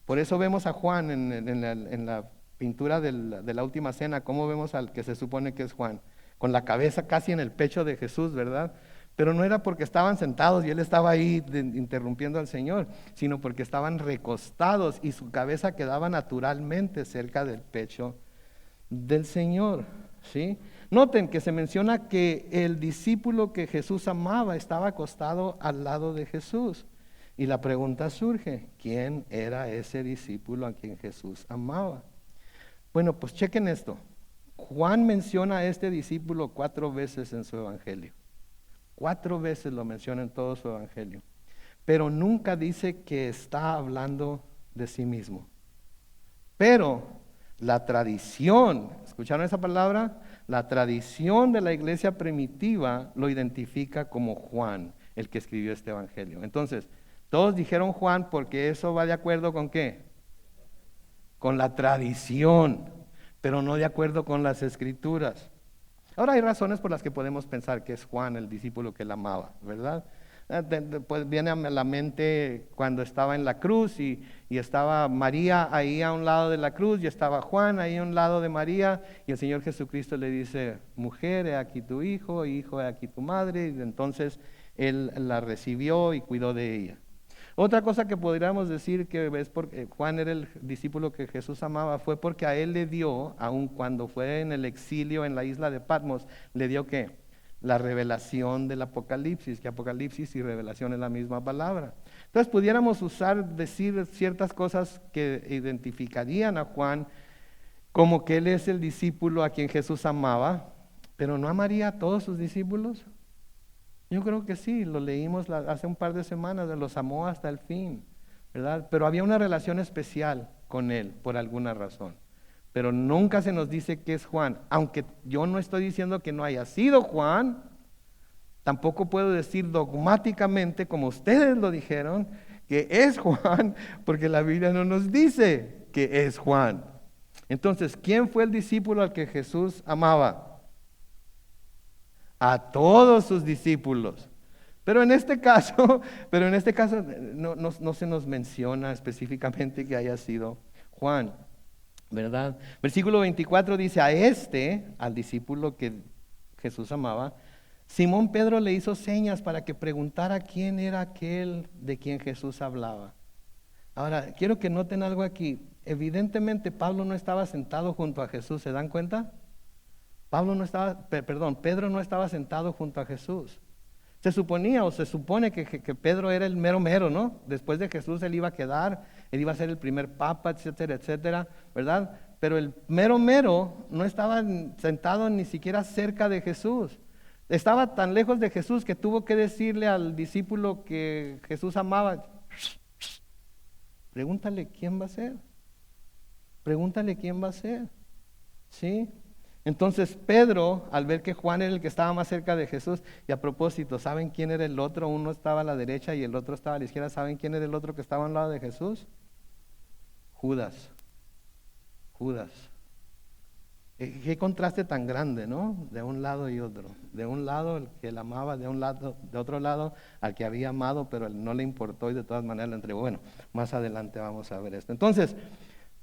[SPEAKER 1] Por eso vemos a Juan en la pintura de la última cena, cómo vemos al que se supone que es Juan, con la cabeza casi en el pecho de Jesús, ¿verdad? Pero no era porque estaban sentados y él estaba ahí interrumpiendo al Señor, sino porque estaban recostados y su cabeza quedaba naturalmente cerca del pecho del Señor, ¿sí? Noten que se menciona que el discípulo que Jesús amaba estaba acostado al lado de Jesús. Y la pregunta surge, ¿quién era ese discípulo a quien Jesús amaba? Bueno, pues chequen esto. Juan menciona a este discípulo 4 veces en su evangelio. 4 veces lo menciona en todo su evangelio, pero nunca dice que está hablando de sí mismo. Pero la tradición, ¿escucharon esa palabra? La tradición de la iglesia primitiva lo identifica como Juan, el que escribió este evangelio. Entonces, todos dijeron Juan porque eso va de acuerdo con ¿qué? Con la tradición, pero no de acuerdo con las escrituras. Ahora hay razones por las que podemos pensar que es Juan el discípulo que él amaba, ¿verdad? Pues viene a la mente cuando estaba en la cruz y estaba María ahí a un lado de la cruz y estaba Juan ahí a un lado de María y el Señor Jesucristo le dice, mujer, he aquí tu hijo, hijo, he aquí tu madre, y entonces él la recibió y cuidó de ella. Otra cosa que podríamos decir que es porque Juan era el discípulo que Jesús amaba fue porque a él le dio, aun cuando fue en el exilio en la isla de Patmos, le dio ¿qué? La revelación del Apocalipsis, que Apocalipsis y revelación es la misma palabra. Entonces pudiéramos decir ciertas cosas que identificarían a Juan como que él es el discípulo a quien Jesús amaba, pero ¿no amaría a todos sus discípulos? Yo creo que sí, lo leímos hace un par de semanas, los amó hasta el fin, ¿verdad? Pero había una relación especial con él por alguna razón. Pero nunca se nos dice que es Juan, aunque yo no estoy diciendo que no haya sido Juan, tampoco puedo decir dogmáticamente, como ustedes lo dijeron, que es Juan, porque la Biblia no nos dice que es Juan. Entonces, ¿quién fue el discípulo al que Jesús amaba? A todos sus discípulos. Pero en este caso no se nos menciona específicamente que haya sido Juan, ¿verdad? Versículo 24 dice, al discípulo que Jesús amaba, Simón Pedro le hizo señas para que preguntara quién era aquel de quien Jesús hablaba. Ahora, quiero que noten algo aquí. Evidentemente Pablo no estaba sentado junto a Jesús, ¿se dan cuenta? Pedro no estaba sentado junto a Jesús. Se suponía o se supone que Pedro era el mero mero, ¿no? Después de Jesús él iba a quedar, él iba a ser el primer papa, etcétera, etcétera, ¿verdad? Pero el mero mero no estaba sentado ni siquiera cerca de Jesús. Estaba tan lejos de Jesús que tuvo que decirle al discípulo que Jesús amaba, pregúntale quién va a ser. Pregúntale quién va a ser. ¿Sí? Entonces Pedro, al ver que Juan era el que estaba más cerca de Jesús, y a propósito, ¿saben quién era el otro? Uno estaba a la derecha y el otro estaba a la izquierda. ¿Saben quién era el otro que estaba al lado de Jesús? Judas. Qué contraste tan grande, ¿no? De un lado y otro. De un lado el que él amaba, de otro lado al que había amado, pero él no le importó y de todas maneras le entregó. Bueno, más adelante vamos a ver esto. Entonces,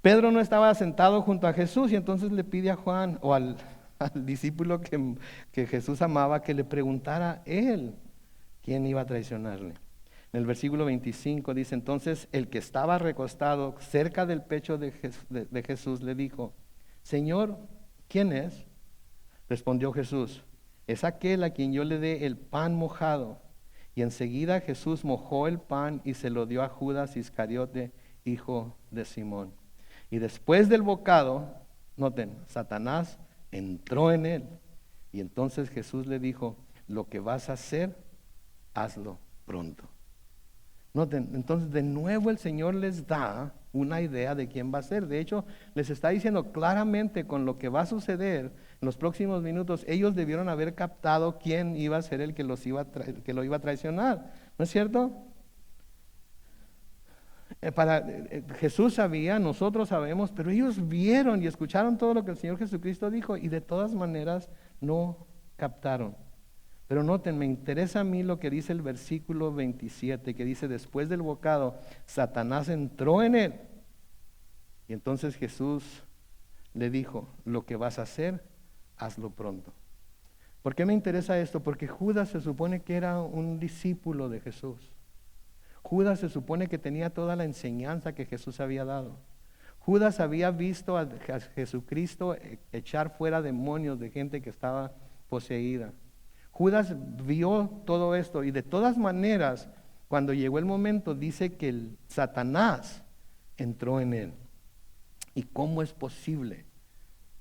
[SPEAKER 1] Pedro no estaba sentado junto a Jesús y entonces le pide a Juan o al discípulo que Jesús amaba que le preguntara él quién iba a traicionarle. En el versículo 25 dice, entonces el que estaba recostado cerca del pecho de Jesús le dijo, Señor, ¿quién es? Respondió Jesús, es aquel a quien yo le dé el pan mojado. Y enseguida Jesús mojó el pan y se lo dio a Judas Iscariote, hijo de Simón. Y después del bocado, noten, Satanás entró en él. Y entonces Jesús le dijo, lo que vas a hacer, hazlo pronto. Noten, entonces de nuevo el Señor les da una idea de quién va a ser. De hecho, les está diciendo claramente con lo que va a suceder en los próximos minutos. Ellos debieron haber captado quién iba a ser el que que lo iba a traicionar. ¿No es cierto? Jesús sabía, nosotros sabemos, pero ellos vieron y escucharon todo lo que el Señor Jesucristo dijo y de todas maneras no captaron. Pero noten, me interesa a mí lo que dice el versículo 27, que dice, después del bocado, Satanás entró en él. Y entonces Jesús le dijo, lo que vas a hacer, hazlo pronto. ¿Por qué me interesa esto? Porque Judas se supone que era un discípulo de Jesús. Judas se supone que tenía toda la enseñanza que Jesús había dado. Judas había visto a Jesucristo echar fuera demonios de gente que estaba poseída. Judas vio todo esto y de todas maneras, cuando llegó el momento, dice que el Satanás entró en él. ¿Y cómo es posible?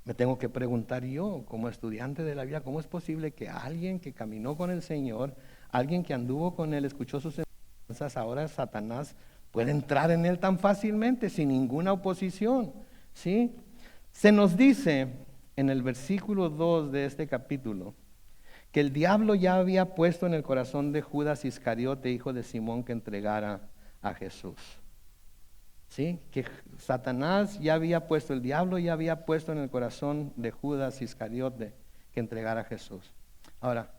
[SPEAKER 1] Me tengo que preguntar yo, como estudiante de la vida, ¿cómo es posible que alguien que caminó con el Señor, alguien que anduvo con él, escuchó sus enseñanzas, ahora Satanás puede entrar en él tan fácilmente, sin ninguna oposición? ¿Sí? Se nos dice en el versículo 2 de este capítulo, que el diablo ya había puesto en el corazón de Judas Iscariote, hijo de Simón, que entregara a Jesús. ¿Sí? Que Satanás ya había puesto, el diablo ya había puesto en el corazón de Judas Iscariote que entregara a Jesús. Ahora,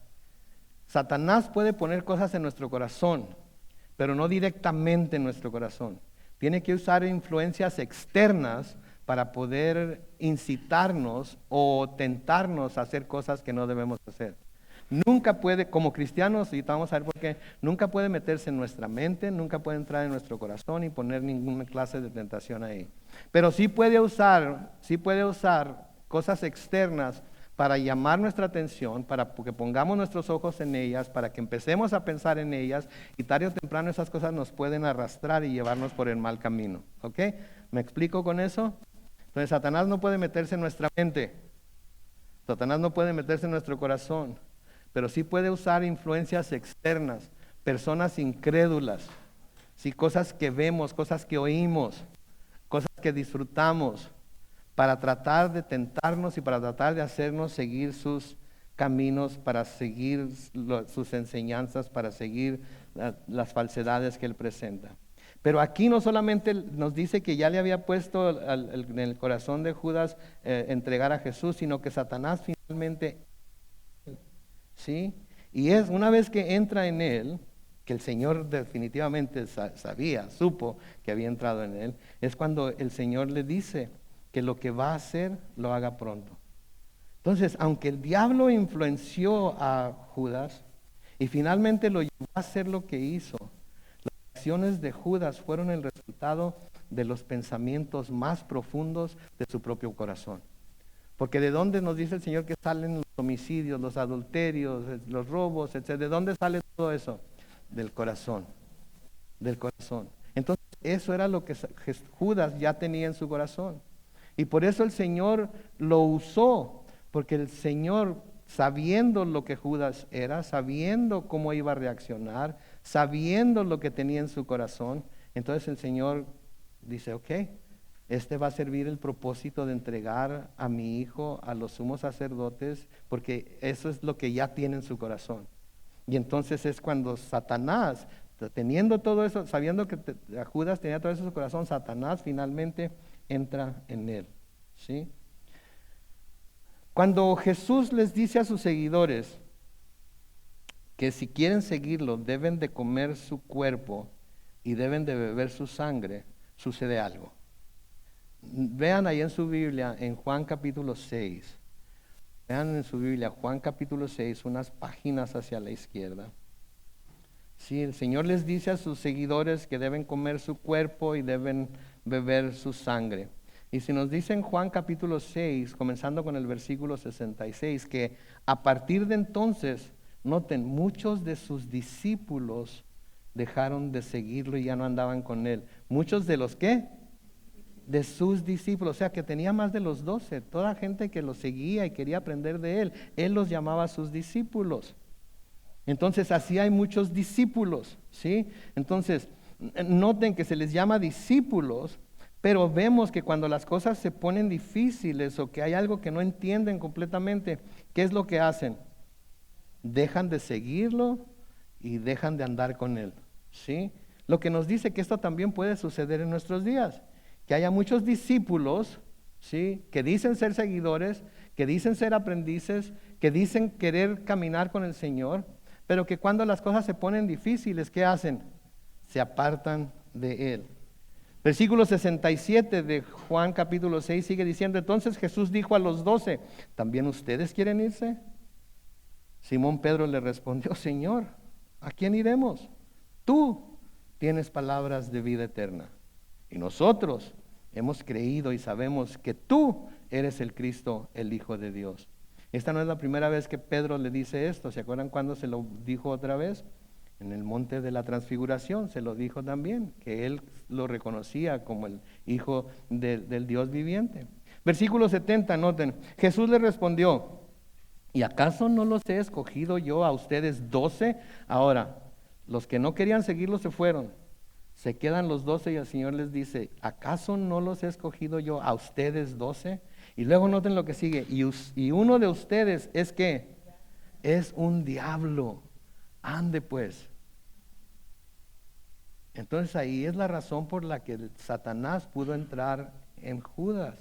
[SPEAKER 1] Satanás puede poner cosas en nuestro corazón, pero no directamente en nuestro corazón. Tiene que usar influencias externas para poder incitarnos o tentarnos a hacer cosas que no debemos hacer. Nunca puede, como cristianos, y vamos a ver por qué, nunca puede meterse en nuestra mente, nunca puede entrar en nuestro corazón y poner ninguna clase de tentación ahí. Pero sí puede usar cosas externas para llamar nuestra atención, para que pongamos nuestros ojos en ellas, para que empecemos a pensar en ellas, y tarde o temprano esas cosas nos pueden arrastrar y llevarnos por el mal camino. ¿Ok? ¿Me explico con eso? Entonces Satanás no puede meterse en nuestra mente, Satanás no puede meterse en nuestro corazón, pero sí puede usar influencias externas, personas incrédulas, ¿sí? Cosas que vemos, cosas que oímos, cosas que disfrutamos, para tratar de tentarnos y para tratar de hacernos seguir sus caminos, para seguir sus enseñanzas, para seguir las falsedades que él presenta. Pero aquí no solamente nos dice que ya le había puesto en el corazón de Judas entregar a Jesús, sino que Satanás finalmente... ¿Sí? Y es una vez que entra en él, que el Señor definitivamente supo que había entrado en él, es cuando el Señor le dice que lo que va a hacer lo haga pronto. Entonces, aunque el diablo influenció a Judas y finalmente lo llevó a hacer lo que hizo, las acciones de Judas fueron el resultado de los pensamientos más profundos de su propio corazón. Porque de dónde nos dice el Señor que salen los homicidios, los adulterios, los robos, etc. ¿De dónde sale todo eso? Del corazón, del corazón. Entonces eso era lo que Judas ya tenía en su corazón. Y por eso el Señor lo usó, porque el Señor, sabiendo lo que Judas era, sabiendo cómo iba a reaccionar, sabiendo lo que tenía en su corazón, entonces el Señor dice, ok, este va a servir el propósito de entregar a mi hijo a los sumos sacerdotes, porque eso es lo que ya tiene en su corazón. Y entonces es cuando Satanás, teniendo todo eso, sabiendo que Judas tenía todo eso en su corazón, Satanás finalmente entra en él. ¿Sí? Cuando Jesús les dice a sus seguidores que si quieren seguirlo deben de comer su cuerpo y deben de beber su sangre, sucede algo. Vean ahí en su Biblia, en Juan capítulo 6. Vean en su Biblia, Juan capítulo 6, unas páginas hacia la izquierda. Sí, el Señor les dice a sus seguidores que deben comer su cuerpo y deben beber su sangre. Y si nos dice en Juan capítulo 6, comenzando con el versículo 66, que a partir de entonces, noten, muchos de sus discípulos dejaron de seguirlo y ya no andaban con él. ¿Muchos de los qué? De sus discípulos, o sea que tenía más de los 12, toda gente que lo seguía y quería aprender de él los llamaba sus discípulos. Entonces así hay muchos discípulos, ¿sí? Entonces, noten que se les llama discípulos, pero vemos que cuando las cosas se ponen difíciles o que hay algo que no entienden completamente, ¿qué es lo que hacen? Dejan de seguirlo y dejan de andar con él, ¿sí? Lo que nos dice que esto también puede suceder en nuestros días, que haya muchos discípulos, ¿sí? Que dicen ser seguidores, que dicen ser aprendices, que dicen querer caminar con el Señor, pero que cuando las cosas se ponen difíciles, ¿qué hacen? Se apartan de él. Versículo 67 de Juan capítulo 6 sigue diciendo, entonces Jesús dijo a los 12, ¿también ustedes quieren irse? Simón Pedro le respondió, Señor, ¿a quién iremos? Tú tienes palabras de vida eterna. Y nosotros hemos creído y sabemos que tú eres el Cristo, el Hijo de Dios. Esta no es la primera vez que Pedro le dice esto. ¿Se acuerdan cuando se lo dijo otra vez? En el monte de la transfiguración se lo dijo también, que él lo reconocía como el Hijo del Dios viviente. Versículo 70, noten, Jesús le respondió, ¿y acaso no los he escogido yo a ustedes 12? Ahora, los que no querían seguirlo se fueron, se quedan los 12 y el Señor les dice, ¿acaso no los he escogido yo a ustedes 12? Y luego noten lo que sigue, y uno de ustedes es que es un diablo, ande pues. Entonces ahí es la razón por la que Satanás pudo entrar en Judas.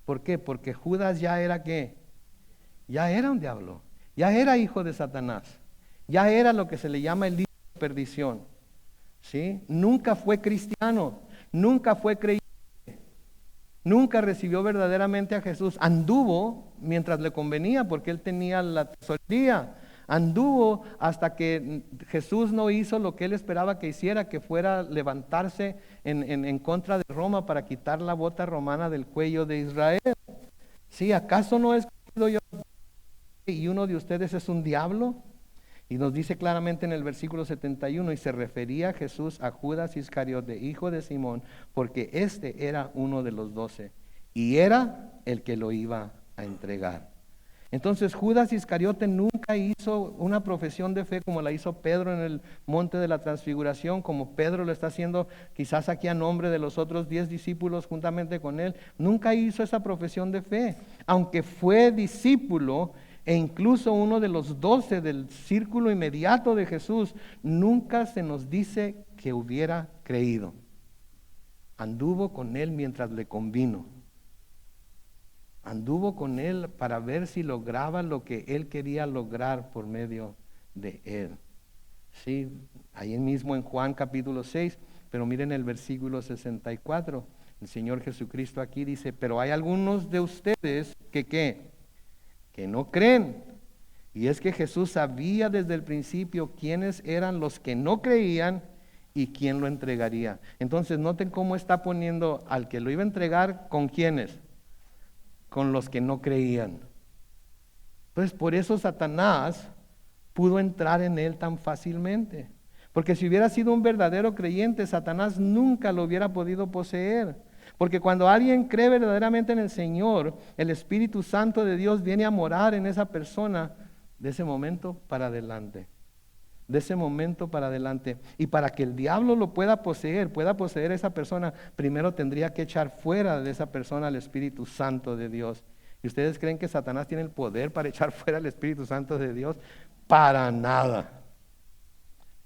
[SPEAKER 1] ¿Por qué? Porque Judas ya era ¿qué? Ya era un diablo, ya era hijo de Satanás, ya era lo que se le llama el hijo de perdición, ¿sí? Nunca fue cristiano, nunca fue creyente, nunca recibió verdaderamente a Jesús. Anduvo mientras le convenía porque él tenía la tesorería. Anduvo hasta que Jesús no hizo lo que él esperaba que hiciera, que fuera levantarse en contra de Roma para quitar la bota romana del cuello de Israel. ¿Sí? ¿Acaso no he escogido yo y uno de ustedes es un diablo? Y nos dice claramente en el versículo 71, y se refería Jesús a Judas Iscariote, hijo de Simón, porque este era uno de los 12 y era el que lo iba a entregar. Entonces Judas Iscariote nunca hizo una profesión de fe como la hizo Pedro en el monte de la transfiguración, como Pedro lo está haciendo quizás aquí a nombre de los otros 10 discípulos juntamente con él. Nunca hizo esa profesión de fe, aunque fue discípulo e incluso uno de los 12 del círculo inmediato de Jesús. Nunca se nos dice que hubiera creído. Anduvo con él mientras le convino. Anduvo con él para ver si lograba lo que él quería lograr por medio de él. Sí, ahí mismo en Juan capítulo 6, pero miren el versículo 64. El Señor Jesucristo aquí dice, pero hay algunos de ustedes que ¿qué? Que no creen. Y es que Jesús sabía desde el principio quiénes eran los que no creían y quién lo entregaría. Entonces noten cómo está poniendo al que lo iba a entregar, ¿con quiénes? Con los que no creían. Pues por eso Satanás pudo entrar en él tan fácilmente. Porque si hubiera sido un verdadero creyente, Satanás nunca lo hubiera podido poseer. Porque cuando alguien cree verdaderamente en el Señor, el Espíritu Santo de Dios viene a morar en esa persona de ese momento para adelante. De ese momento para adelante. Y para que el diablo lo pueda poseer a esa persona, primero tendría que echar fuera de esa persona al Espíritu Santo de Dios. ¿Y ustedes creen que Satanás tiene el poder para echar fuera al Espíritu Santo de Dios? Para nada.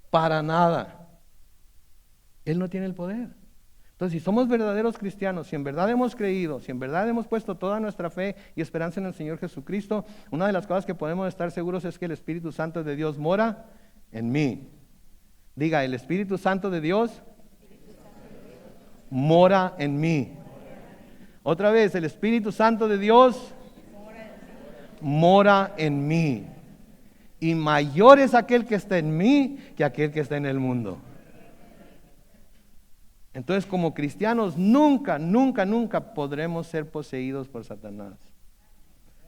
[SPEAKER 1] Para nada. Él no tiene el poder. Entonces, si somos verdaderos cristianos, si en verdad hemos creído, si en verdad hemos puesto toda nuestra fe y esperanza en el Señor Jesucristo, una de las cosas que podemos estar seguros es que el Espíritu Santo de Dios mora en mí. Diga, el Espíritu Santo de Dios mora en mí. Otra vez, el Espíritu Santo de Dios mora en mí. y mayor es aquel que está en mí que aquel que está en el mundo. Entonces, como cristianos, nunca, nunca, nunca podremos ser poseídos por Satanás.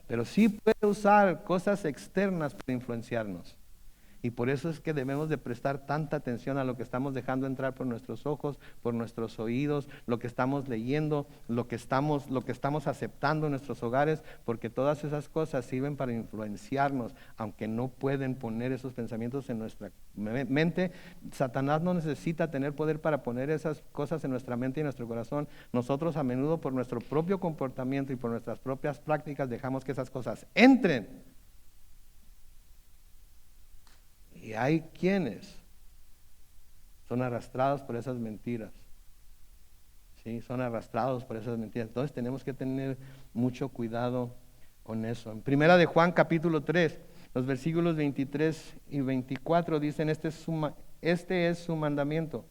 [SPEAKER 1] Pero sí puede usar cosas externas para influenciarnos. Y por eso es que debemos de prestar tanta atención a lo que estamos dejando entrar por nuestros ojos, por nuestros oídos, lo que estamos leyendo, lo que estamos aceptando en nuestros hogares, porque todas esas cosas sirven para influenciarnos, aunque no pueden poner esos pensamientos en nuestra mente. Satanás no necesita tener poder para poner esas cosas en nuestra mente y en nuestro corazón. Nosotros a menudo por nuestro propio comportamiento y por nuestras propias prácticas dejamos que esas cosas entren. Y hay quienes son arrastrados por esas mentiras. ¿Sí? Son arrastrados por esas mentiras. Entonces tenemos que tener mucho cuidado con eso. En Primera de Juan capítulo 3, los versículos 23 y 24 dicen, este es su mandamiento,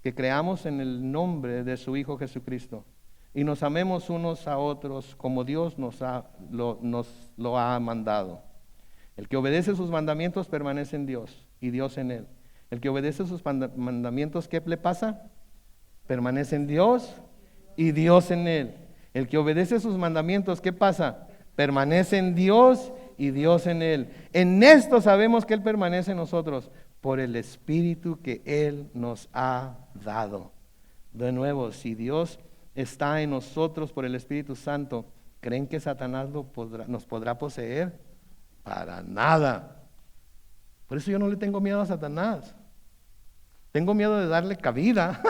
[SPEAKER 1] que creamos en el nombre de su Hijo Jesucristo y nos amemos unos a otros como Dios nos lo ha mandado. El que obedece sus mandamientos permanece en Dios y Dios en él. El que obedece sus mandamientos, ¿qué le pasa? Permanece en Dios y Dios en él. El que obedece sus mandamientos, ¿qué pasa? Permanece en Dios y Dios en él. En esto sabemos que él permanece en nosotros por el Espíritu que él nos ha dado. De nuevo, si Dios está en nosotros por el Espíritu Santo, ¿creen que Satanás nos podrá poseer? Para nada. Por eso yo no le tengo miedo a Satanás. Tengo miedo de darle cabida.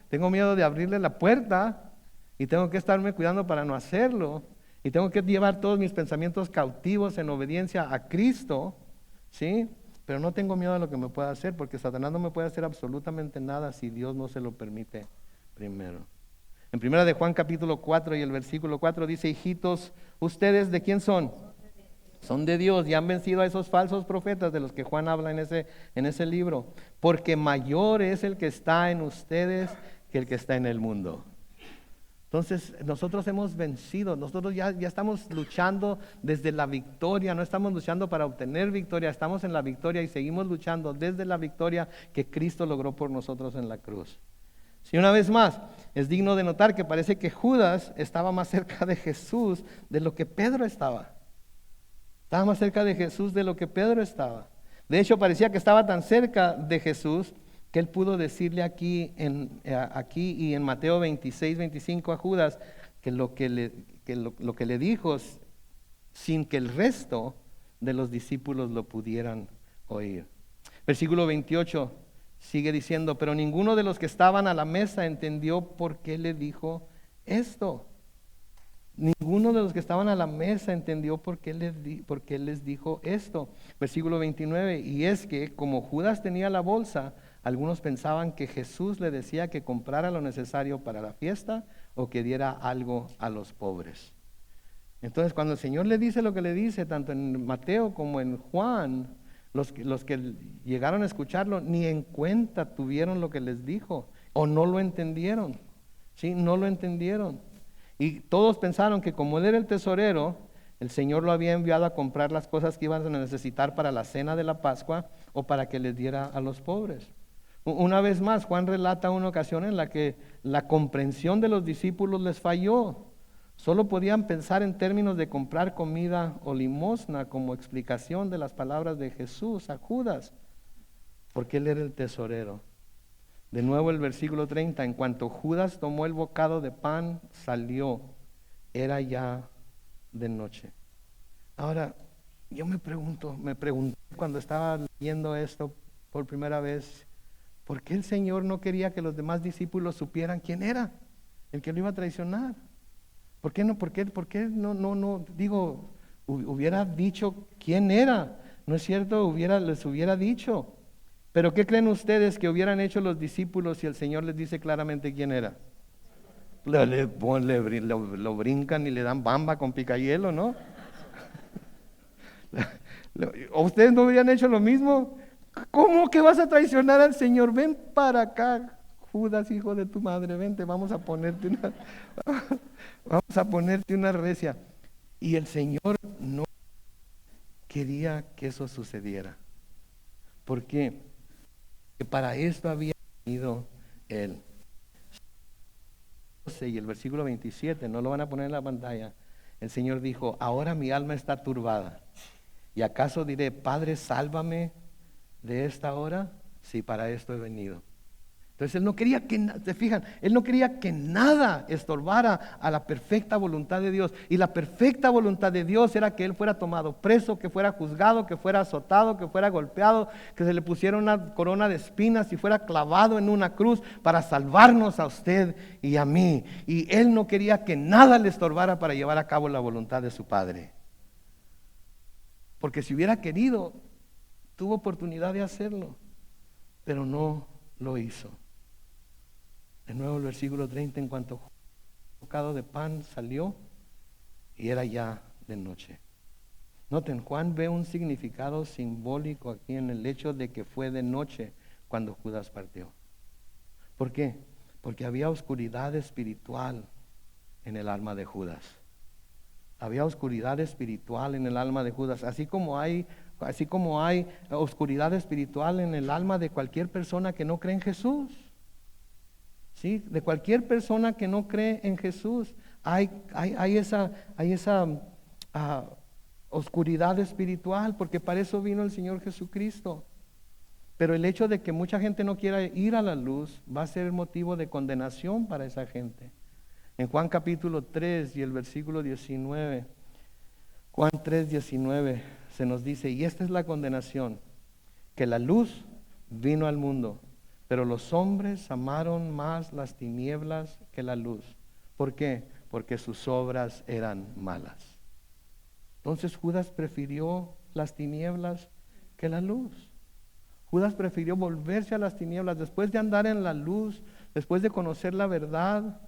[SPEAKER 1] Tengo miedo de abrirle la puerta. Y tengo que estarme cuidando para no hacerlo. Y tengo que llevar todos mis pensamientos cautivos en obediencia a Cristo. ¿Sí? Pero no tengo miedo a lo que me pueda hacer, porque Satanás no me puede hacer absolutamente nada si Dios no se lo permite primero. En Primera de Juan capítulo 4 y el versículo 4 dice, hijitos, ¿ustedes de quién son? Son de Dios y han vencido a esos falsos profetas de los que Juan habla en ese libro, porque mayor es el que está en ustedes que el que está en el mundo. Entonces nosotros hemos vencido, nosotros ya estamos luchando desde la victoria, no estamos luchando para obtener victoria, estamos en la victoria y seguimos luchando desde la victoria que Cristo logró por nosotros en la cruz. Si una vez más, es digno de notar que parece que Judas estaba más cerca de Jesús de lo que Pedro estaba. Estaba más cerca de Jesús de lo que Pedro estaba. De hecho, parecía que estaba tan cerca de Jesús que él pudo decirle aquí y en Mateo 26, 25 a Judas que lo que le dijo sin que el resto de los discípulos lo pudieran oír. Versículo 28 sigue diciendo, pero ninguno de los que estaban a la mesa entendió por qué le dijo esto. Ninguno de los que estaban a la mesa entendió por qué les dijo esto. Versículo 29, y es que como Judas tenía la bolsa, algunos pensaban que Jesús le decía que comprara lo necesario para la fiesta o que diera algo a los pobres. Entonces, cuando el Señor le dice lo que le dice, tanto en Mateo como en Juan, los que llegaron a escucharlo ni en cuenta tuvieron lo que les dijo o no lo entendieron. ¿Sí? No lo entendieron. Y todos pensaron que como él era el tesorero, el Señor lo había enviado a comprar las cosas que iban a necesitar para la cena de la Pascua o para que les diera a los pobres. Una vez más, Juan relata una ocasión en la que la comprensión de los discípulos les falló. Solo podían pensar en términos de comprar comida o limosna como explicación de las palabras de Jesús a Judas, porque él era el tesorero. De nuevo el versículo 30, en cuanto Judas tomó el bocado de pan, salió, era ya de noche. Ahora, yo me pregunté cuando estaba leyendo esto por primera vez, ¿por qué el Señor no quería que los demás discípulos supieran quién era el que lo iba a traicionar? ¿Por qué no, digo, hubiera dicho quién era? ¿No es cierto? Les hubiera dicho. Pero ¿qué creen ustedes que hubieran hecho los discípulos si el Señor les dice claramente quién era? Lo brincan y le dan bamba con picayelo, ¿no? ¿O ustedes no hubieran hecho lo mismo? ¿Cómo que vas a traicionar al Señor? Ven para acá, Judas, hijo de tu madre, vente, vamos a ponerte una recia. Y el Señor no quería que eso sucediera. ¿Por qué? Porque para esto había venido Él. Y el versículo 27, no lo van a poner en la pantalla. El Señor dijo, ahora mi alma está turbada. ¿Y acaso diré, Padre, sálvame de esta hora? Sí, para esto he venido. Entonces Él no quería que, se fijan, Él no quería que nada estorbara a la perfecta voluntad de Dios. Y la perfecta voluntad de Dios era que Él fuera tomado preso, que fuera juzgado, que fuera azotado, que fuera golpeado, que se le pusiera una corona de espinas y fuera clavado en una cruz para salvarnos a usted y a mí. Y Él no quería que nada le estorbara para llevar a cabo la voluntad de su Padre. Porque si hubiera querido, tuvo oportunidad de hacerlo, pero no lo hizo. De nuevo el versículo 30, en cuanto bocado de pan salió y era ya de noche. Noten, Juan ve un significado simbólico aquí en el hecho de que fue de noche cuando Judas partió. ¿Por qué? Porque había oscuridad espiritual en el alma de Judas. Había oscuridad espiritual en el alma de Judas, así como hay oscuridad espiritual en el alma de cualquier persona que no cree en Jesús. ¿Sí? De cualquier persona que no cree en Jesús hay esa oscuridad espiritual, porque para eso vino el Señor Jesucristo. Pero el hecho de que mucha gente no quiera ir a la luz va a ser motivo de condenación para esa gente. En Juan capítulo 3 y el versículo 19, Juan 3, 19 se nos dice, y esta es la condenación, que la luz vino al mundo, pero los hombres amaron más las tinieblas que la luz. ¿Por qué? Porque sus obras eran malas. Entonces Judas prefirió las tinieblas que la luz. Judas prefirió volverse a las tinieblas después de andar en la luz, después de conocer la verdad,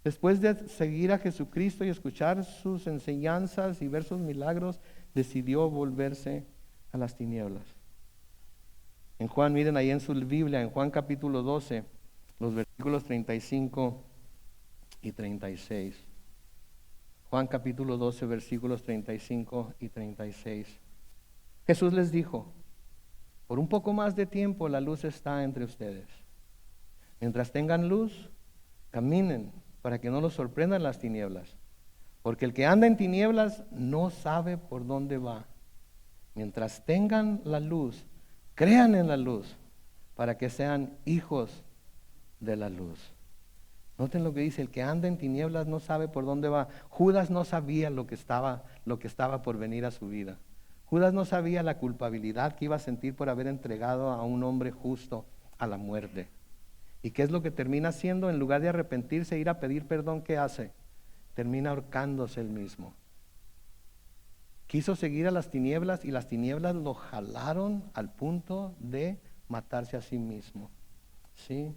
[SPEAKER 1] después de seguir a Jesucristo y escuchar sus enseñanzas y ver sus milagros, decidió volverse a las tinieblas. En Juan, miren ahí en su Biblia, en Juan capítulo 12, los versículos 35 y 36. Juan capítulo 12, versículos 35 y 36. Jesús les dijo, por un poco más de tiempo la luz está entre ustedes. Mientras tengan luz, caminen para que no los sorprendan las tinieblas. Porque el que anda en tinieblas no sabe por dónde va. Mientras tengan la luz, crean en la luz para que sean hijos de la luz. Noten lo que dice, el que anda en tinieblas no sabe por dónde va. Judas no sabía lo que estaba por venir a su vida. Judas no sabía la culpabilidad que iba a sentir por haber entregado a un hombre justo a la muerte. ¿Y qué es lo que termina haciendo? En lugar de arrepentirse e ir a pedir perdón, ¿qué hace? Termina ahorcándose él mismo. Quiso seguir a las tinieblas y las tinieblas lo jalaron al punto de matarse a sí mismo. ¿Sí?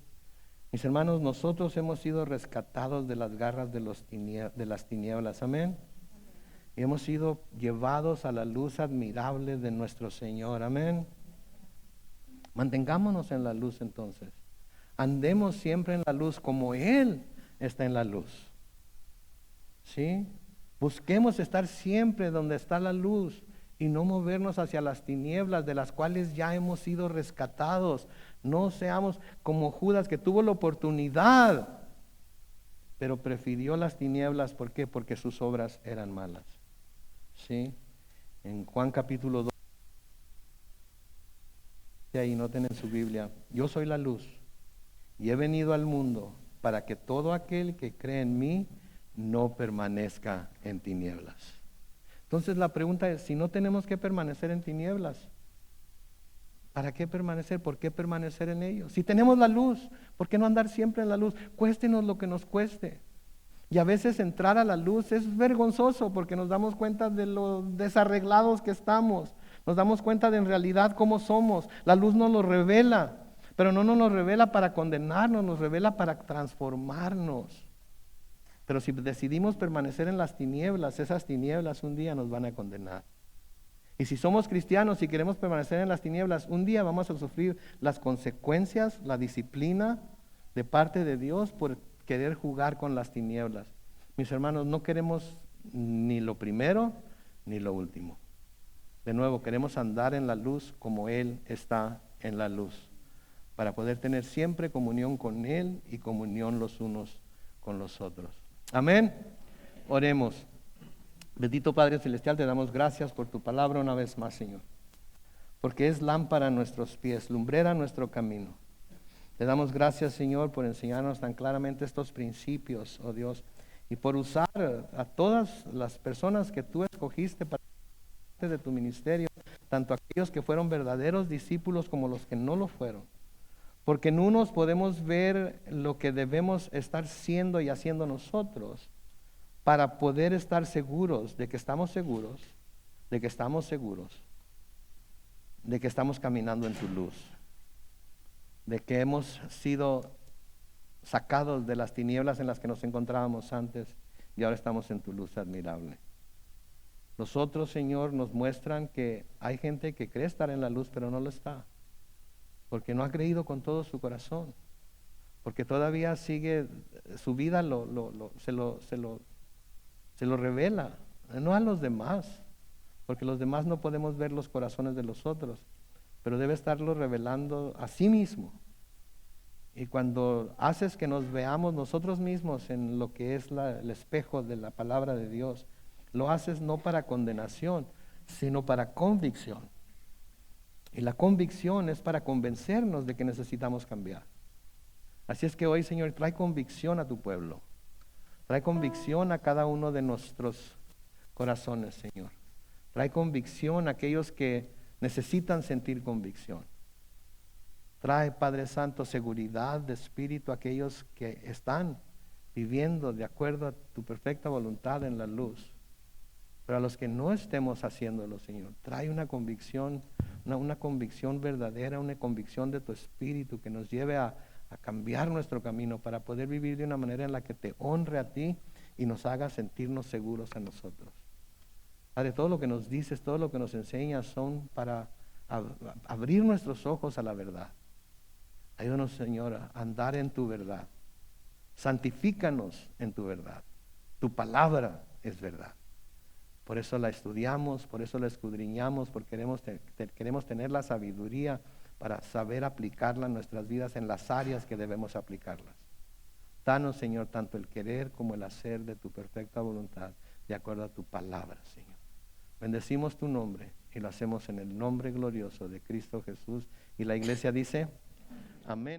[SPEAKER 1] Mis hermanos, nosotros hemos sido rescatados de las garras de las tinieblas. Amén. Y hemos sido llevados a la luz admirable de nuestro Señor. Amén. Mantengámonos en la luz entonces. Andemos siempre en la luz como Él está en la luz. ¿Sí? Busquemos estar siempre donde está la luz y no movernos hacia las tinieblas de las cuales ya hemos sido rescatados. No seamos como Judas, que tuvo la oportunidad, pero prefirió las tinieblas. ¿Por qué? Porque sus obras eran malas. ¿Sí? En Juan capítulo 2, ahí noten en su Biblia, yo soy la luz y he venido al mundo para que todo aquel que cree en mí no permanezca en tinieblas. Entonces la pregunta es, si no tenemos que permanecer en tinieblas, ¿para qué permanecer? ¿Por qué permanecer en ellos? Si tenemos la luz, ¿por qué no andar siempre en la luz? Cuéstenos lo que nos cueste. Y a veces entrar a la luz es vergonzoso porque nos damos cuenta de lo desarreglados que estamos. Nos damos cuenta de en realidad cómo somos. La luz nos lo revela, pero no nos lo revela para condenarnos, nos revela para transformarnos. Pero si decidimos permanecer en las tinieblas, esas tinieblas un día nos van a condenar. Y si somos cristianos y queremos permanecer en las tinieblas, un día vamos a sufrir las consecuencias, la disciplina de parte de Dios por querer jugar con las tinieblas. Mis hermanos, no queremos ni lo primero ni lo último. De nuevo, queremos andar en la luz como Él está en la luz, para poder tener siempre comunión con Él y comunión los unos con los otros. Amén. Oremos. Bendito Padre Celestial, te damos gracias por tu palabra una vez más, Señor, porque es lámpara a nuestros pies, lumbrera a nuestro camino. Te damos gracias, Señor, por enseñarnos tan claramente estos principios, oh Dios, y por usar a todas las personas que tú escogiste para parte de tu ministerio, tanto aquellos que fueron verdaderos discípulos como los que no lo fueron. Porque en unos podemos ver lo que debemos estar siendo y haciendo nosotros para poder estar seguros de que estamos seguros, de que estamos seguros, de que estamos caminando en tu luz, de que hemos sido sacados de las tinieblas en las que nos encontrábamos antes y ahora estamos en tu luz admirable. Los otros, Señor, nos muestran que hay gente que cree estar en la luz, pero no lo está, porque no ha creído con todo su corazón, porque todavía sigue, su vida se lo revela, no a los demás, porque los demás no podemos ver los corazones de los otros, pero debe estarlo revelando a sí mismo. Y cuando haces que nos veamos nosotros mismos en lo que es el espejo de la palabra de Dios, lo haces no para condenación, sino para convicción. Y la convicción es para convencernos de que necesitamos cambiar. Así es que hoy, Señor, trae convicción a tu pueblo. Trae convicción a cada uno de nuestros corazones, Señor. Trae convicción a aquellos que necesitan sentir convicción. Trae, Padre Santo, seguridad de espíritu a aquellos que están viviendo de acuerdo a tu perfecta voluntad en la luz. Pero a los que no estemos haciéndolo, Señor, trae una convicción verdadera, una convicción de tu espíritu que nos lleve a cambiar nuestro camino para poder vivir de una manera en la que te honre a ti y nos haga sentirnos seguros a nosotros. Padre, todo lo que nos dices, todo lo que nos enseñas son para abrir nuestros ojos a la verdad. Ayúdanos, Señor, a andar en tu verdad. Santifícanos en tu verdad. Tu palabra es verdad. Por eso la estudiamos, por eso la escudriñamos, porque queremos tener la sabiduría para saber aplicarla en nuestras vidas en las áreas que debemos aplicarlas. Danos, Señor, tanto el querer como el hacer de tu perfecta voluntad, de acuerdo a tu palabra, Señor. Bendecimos tu nombre y lo hacemos en el nombre glorioso de Cristo Jesús. Y la iglesia dice, amén.